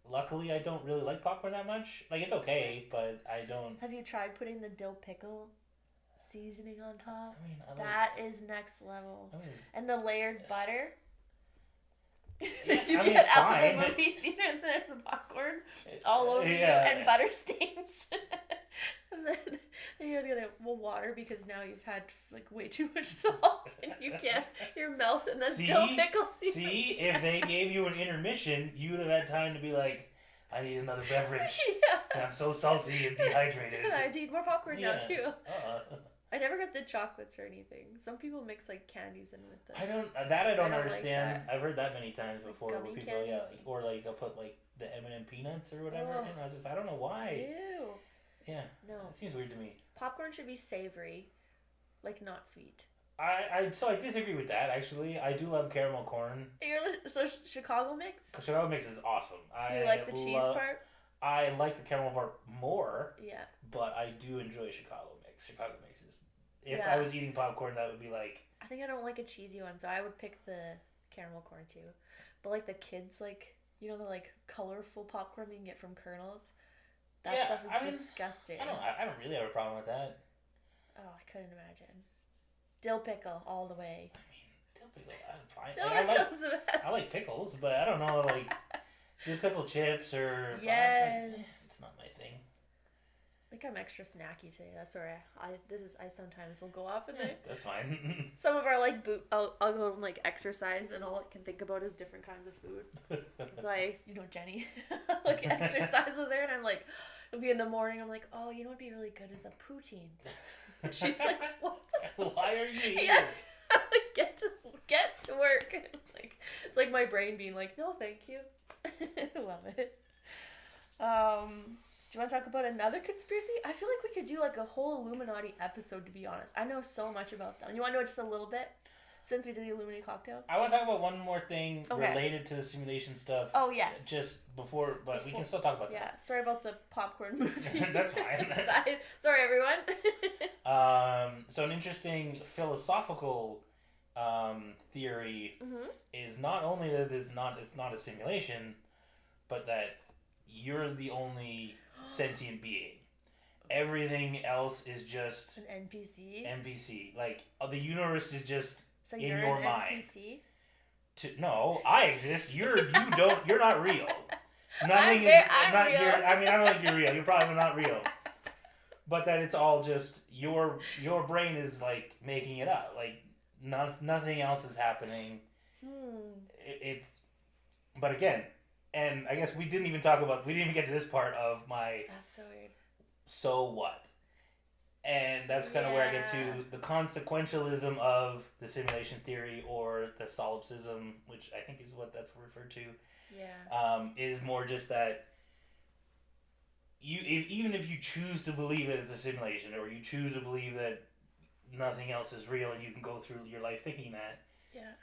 luckily I don't really like popcorn that much. Like it's okay, but I don't. Have you tried putting the dill pickle seasoning on top? I mean, that is next level. I mean, and the layered butter. Yeah, you get out of the movie theater and there's a popcorn all over you and butter stains. And then you gotta get water because now you've had like way too much salt and you can't, your mouth and then dill pickle seasoning. See, if they gave you an intermission, you would have had time to be like, I need another beverage. Yeah. And I'm so salty and dehydrated. And I need more popcorn now too. I never got the chocolates or anything. Some people mix like candies in with them. I don't understand. Like that. I've heard that many times before. Like where people, candies. or like they'll put like the M&M peanuts or whatever. Oh. And I was just, I don't know why. Ew. Yeah. No. It seems weird to me. Popcorn should be savory, like not sweet. I disagree with that actually. I do love caramel corn. So Chicago mix? Chicago mix is awesome. Do you like the cheese part? I like the caramel part more. Yeah. But I do enjoy Chicago mix. Chicago mix is. If I was eating popcorn, that would be like. I think I don't like a cheesy one, so I would pick the caramel corn too. But like the kids, like the like colorful popcorn you can get from Kernels. That stuff is disgusting. I don't really have a problem with that. Oh, I couldn't imagine. Dill pickle all the way. I mean, dill pickle, I'm fine. Dill pickle's the best. I like pickles, but I don't know, like dill pickle chips or. Yes. It's not my thing. I think I'm extra snacky today. That's where I sometimes will go off in there. That's fine. Some of our like I'll go and like exercise and all I can think about is different kinds of food. So Jenny like exercise with her and I'm like, it'll be in the morning. I'm like, oh, what'd be really good is the poutine. And she's like, what? Why are you here? Yeah. Like, get to work. Like it's like my brain being like, no, thank you. Love it. Do you want to talk about another conspiracy? I feel like we could do like a whole Illuminati episode, to be honest. I know so much about them. You want to know just a little bit? since we did the Illuminati cocktail? I want to talk about one more thing Okay. related to the simulation stuff. Oh, yes. Just before, but we can still talk about Yeah, sorry about the popcorn movie. That's fine. Sorry, everyone. that. So an interesting philosophical theory is not only that it's not a simulation, but that you're the only sentient being. Everything else is just an NPC. NPC. Like the universe is just So in you're your an mind. NPC? No, I exist. You're not real. Nothing I'm not real. I mean, I don't think you're real. You're probably not real. But that it's all just your brain is like making it up. Like nothing else is happening. It's but again, and I guess we didn't even get to this part of my. That's so weird. So what? And that's kind of where I get to the consequentialism of the simulation theory, or the solipsism, which I think is what that's referred to. Yeah. Is more just that even if you choose to believe that it's a simulation, or you choose to believe that nothing else is real, and you can go through your life thinking that. Yeah.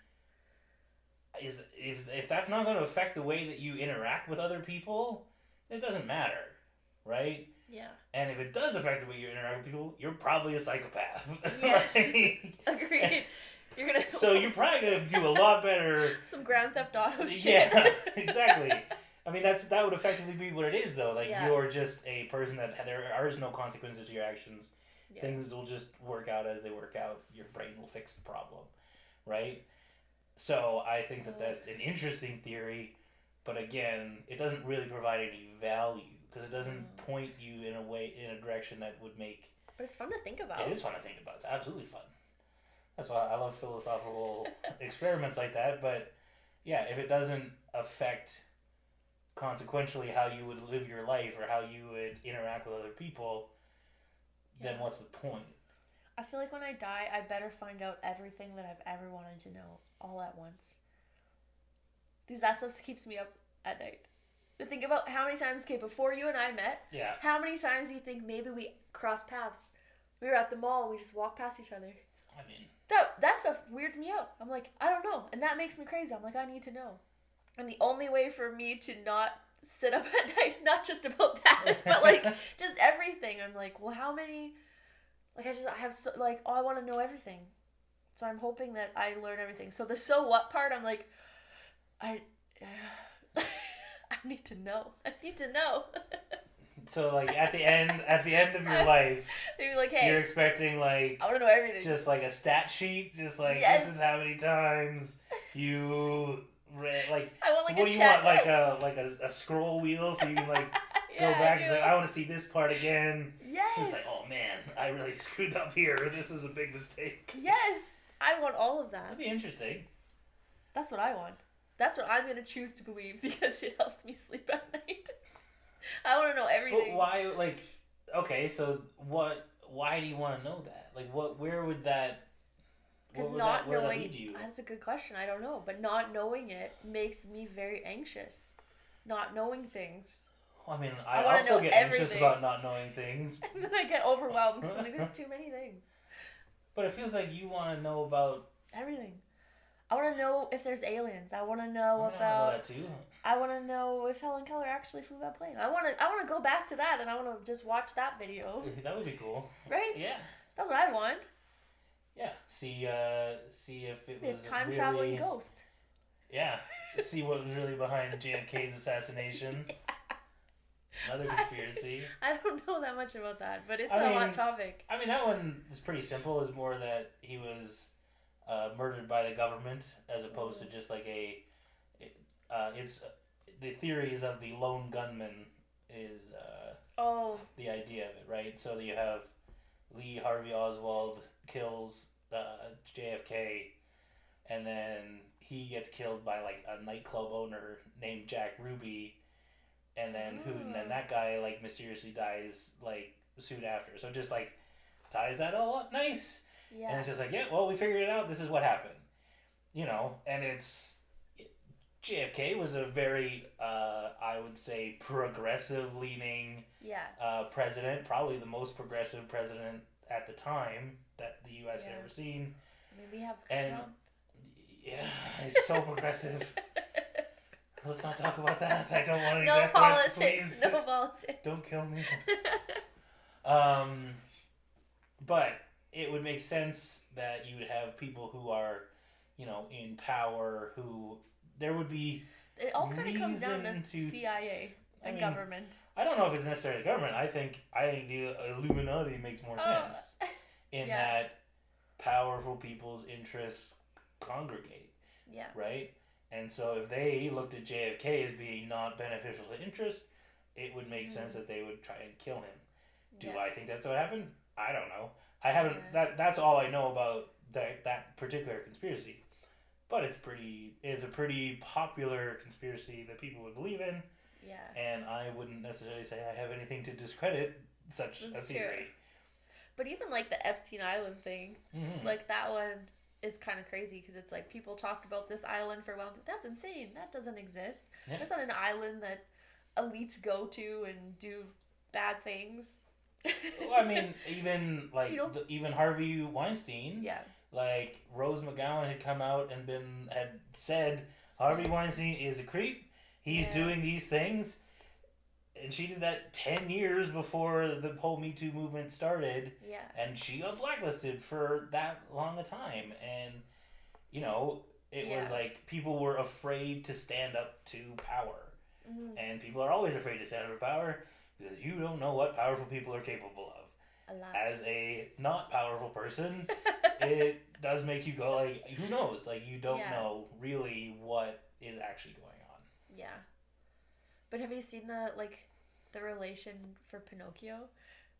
If that's not going to affect the way that you interact with other people, it doesn't matter, right? Yeah. And if it does affect the way you interact with people, you're probably a psychopath. Yes. Agreed. You're gonna. So you're probably gonna do a lot better. Some Grand Theft Auto shit. Yeah, exactly. I mean, that would effectively be what it is, though. Like you're just a person that there is no consequences to your actions. Yeah. Things will just work out as they work out. Your brain will fix the problem, right? So I think that's an interesting theory, but again, it doesn't really provide any value. Because it doesn't point you in a direction that would make. But it's fun to think about. It is fun to think about. It's absolutely fun. That's why I love philosophical experiments like that. But yeah, if it doesn't affect consequentially how you would live your life or how you would interact with other people, then what's the point? I feel like when I die, I better find out everything that I've ever wanted to know all at once. Because that stuff keeps me up at night. To think about how many times, before you and I met, how many times you think maybe we crossed paths? We were at the mall and we just walked past each other. I mean... That stuff weirds me out. I'm like, I don't know. And that makes me crazy. I'm like, I need to know. And the only way for me to not sit up at night, not just about that, but like, just everything. I'm like, well, how many... Like, I want to know everything. So I'm hoping that I learn everything. So the so what part, I'm like, I need to know. So like at the end of your life, they'd be like, "Hey, you're expecting like I want to know everything." Just like a stat sheet, just like this is how many times you read. Like, I want like what do you want? Like a scroll wheel, so you can like go back and say, "I want to see this part again." Yes. It's like, oh man, I really screwed up here. This is a big mistake. Yes, I want all of that. That'd be interesting. That's what I want. That's what I'm going to choose to believe because it helps me sleep at night. I want to know everything. But why, like, okay, so why do you want to know that? Like, where would that lead you? That's a good question. I don't know. But not knowing it makes me very anxious. Not knowing things. Well, I mean, I also get anxious about not knowing things. And then I get overwhelmed. So I'm like, there's too many things. But it feels like you want to know about... everything. I want to know if there's aliens. I want to know about... I know that too. I want to know if Helen Keller actually flew that plane. I want to go back to that and I want to just watch that video. That would be cool. Right? Yeah. That's what I want. Yeah. See if it was a time traveling ghost. Yeah. See what was really behind JFK's assassination. Yeah. Another conspiracy. I don't know that much about that, but it's a hot topic. I mean, that one is pretty simple. It's more that he was murdered by the government as opposed to just like it's the theories of the lone gunman is the idea of it, right? So you have Lee Harvey Oswald kills JFK, and then he gets killed by like a nightclub owner named Jack Ruby, and then that guy like mysteriously dies like soon after. So just like ties that all up nice. Yeah. And it's just like, yeah, well, we figured it out. This is what happened. And JFK was a very, I would say, progressive-leaning president. Probably the most progressive president at the time that the U.S. had ever seen. I mean, we have Trump. Yeah, he's so progressive. Let's not talk about that. I don't want any No death threats, politics. please. No politics. Don't kill me. But it would make sense that you would have people who are, in power, who there would be. It all kind of comes down to to CIA and government. I don't know if it's necessarily the government. I think the Illuminati makes more sense in that powerful people's interests congregate. Yeah. Right? And so if they looked at JFK as being not beneficial to interest, it would make sense that they would try and kill him. Do I think that's what happened? I don't know. I haven't. That's all I know about that particular conspiracy. But it's a pretty popular conspiracy that people would believe in. Yeah. And I wouldn't necessarily say I have anything to discredit such a theory. True. But even like the Epstein Island thing, like that one is kind of crazy because it's like people talked about this island for a while, but that's insane. That doesn't exist. Yeah. There's not an island that elites go to and do bad things. Well, I mean, even like even Harvey Weinstein. Yeah. Like Rose McGowan had come out and had said Harvey Weinstein is a creep. He's doing these things, and she did that 10 years before the whole Me Too movement started. Yeah. And she got blacklisted for that long a time, and it was like people were afraid to stand up to power, and people are always afraid to stand up to power because you don't know what powerful people are capable of. As a not powerful person, it does make you go like, who knows? Like you don't know really what is actually going on. Yeah. But have you seen the relation for Pinocchio?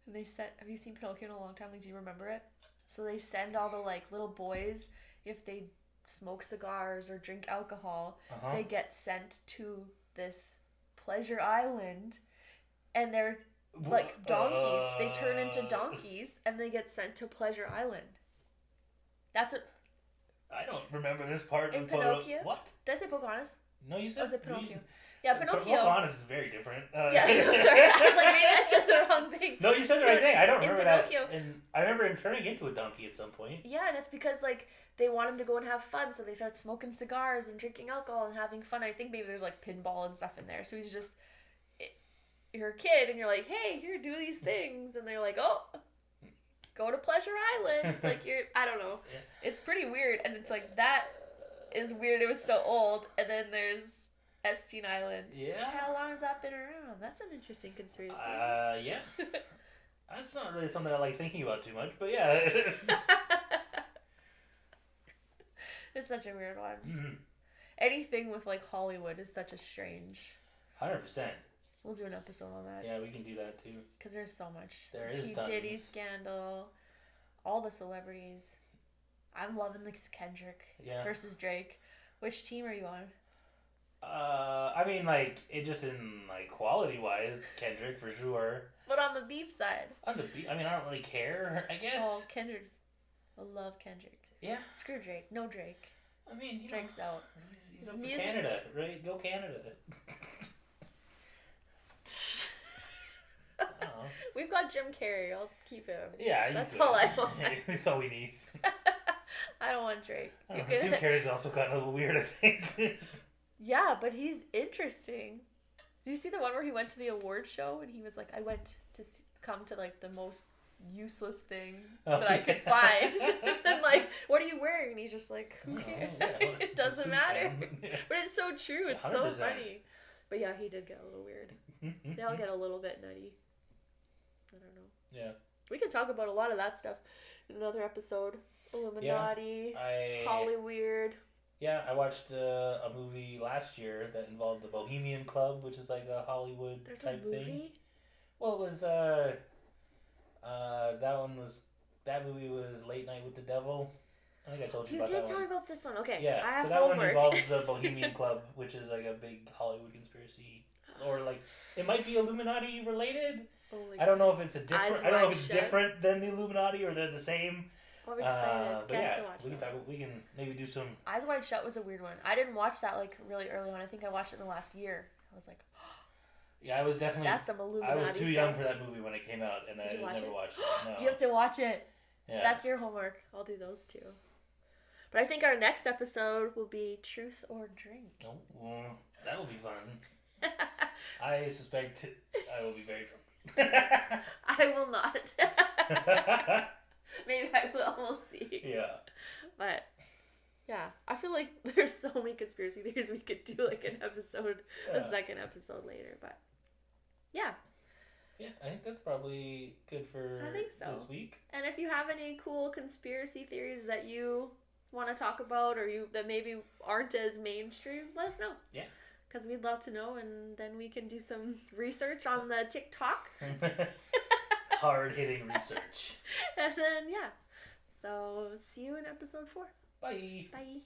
And have you seen Pinocchio in a long time? Like, do you remember it? So they send all the little boys, if they smoke cigars or drink alcohol, they get sent to this pleasure island, and they're donkeys. They turn into donkeys and they get sent to Pleasure Island. That's what. I don't remember this part in Pinocchio. What? Did I say Pocahontas? No, you said. Oh, was it Pinocchio? Yeah, Pinocchio. Pocahontas is very different. Yeah, no, sorry. I was like, maybe I said the wrong thing. No, you said the right thing. I don't remember Pinocchio, that. And I remember him turning into a donkey at some point. Yeah, and it's because they want him to go and have fun, so they start smoking cigars and drinking alcohol and having fun. I think maybe there's pinball and stuff in there. So he's just. You're a kid and you're like, hey, here, do these things, and they're like, oh, go to Pleasure Island. I don't know. Yeah. It's pretty weird, and it's that is weird. It was so old, and then there's Epstein Island. Yeah. How long has that been around? That's an interesting conspiracy. Yeah. That's not really something I like thinking about too much, but yeah. It's such a weird one. Mm-hmm. Anything with Hollywood is such a strange. 100%. We'll do an episode on that. Yeah, we can do that too. Because there's so much. There is P. Diddy scandal, all the celebrities. I'm loving this Kendrick versus Drake. Which team are you on? I mean, it just in quality wise, Kendrick for sure. But on the beef side. On the beef, I mean, I don't really care. I guess. Oh, I love Kendrick. Yeah. Screw Drake. No Drake. I mean, Drake's out. He's up for Canada, right? Go Canada. We've got Jim Carrey. I'll keep him. Yeah, that's all I want. That's all we need. I don't want Drake. Jim Carrey's also gotten a little weird, I think. Yeah, but he's interesting. Did you see the one where he went to the award show and he was like, I went to come to the most useless thing that I could find. And what are you wearing? And he's just like, who cares? It doesn't matter. But it's so true. It's 100%. So funny. But yeah, he did get a little weird. They all get a little bit nutty. I don't know. Yeah. We can talk about a lot of that stuff in another episode. Illuminati, Hollyweird. Yeah, I watched a movie last year that involved the Bohemian Club, which is a Hollywood type thing. Well, it was that movie was Late Night with the Devil. I think I told you about that one. You did tell me about this one. Okay. Yeah, I have so that homework. one involves the Bohemian Club, which is a big Hollywood conspiracy, or it might be Illuminati related. I don't know if it's different than the Illuminati or they're the same. I'm excited. But yeah, we can maybe do some. Eyes Wide Shut was a weird one. I didn't watch that really early on. I think I watched it in the last year. I was like, yeah, I was definitely. That's some Illuminati. I was too young for that movie when it came out, and I just never watched it. No. You have to watch it. Yeah. That's your homework. I'll do those too. But I think our next episode will be Truth or Drink. Oh, well, that'll be fun. I suspect I will be very drunk. I will not. Maybe I will. We'll see. Yeah. But yeah, I feel like there's so many conspiracy theories we could do like an episode, a second episode later. But yeah. Yeah, I think that's probably good for this week. And if you have any cool conspiracy theories that you want to talk about or that maybe aren't as mainstream, let us know. Yeah. Because we'd love to know, and then we can do some research on the TikTok. Hard-hitting research. And then, yeah. So, see you in episode 4. Bye. Bye.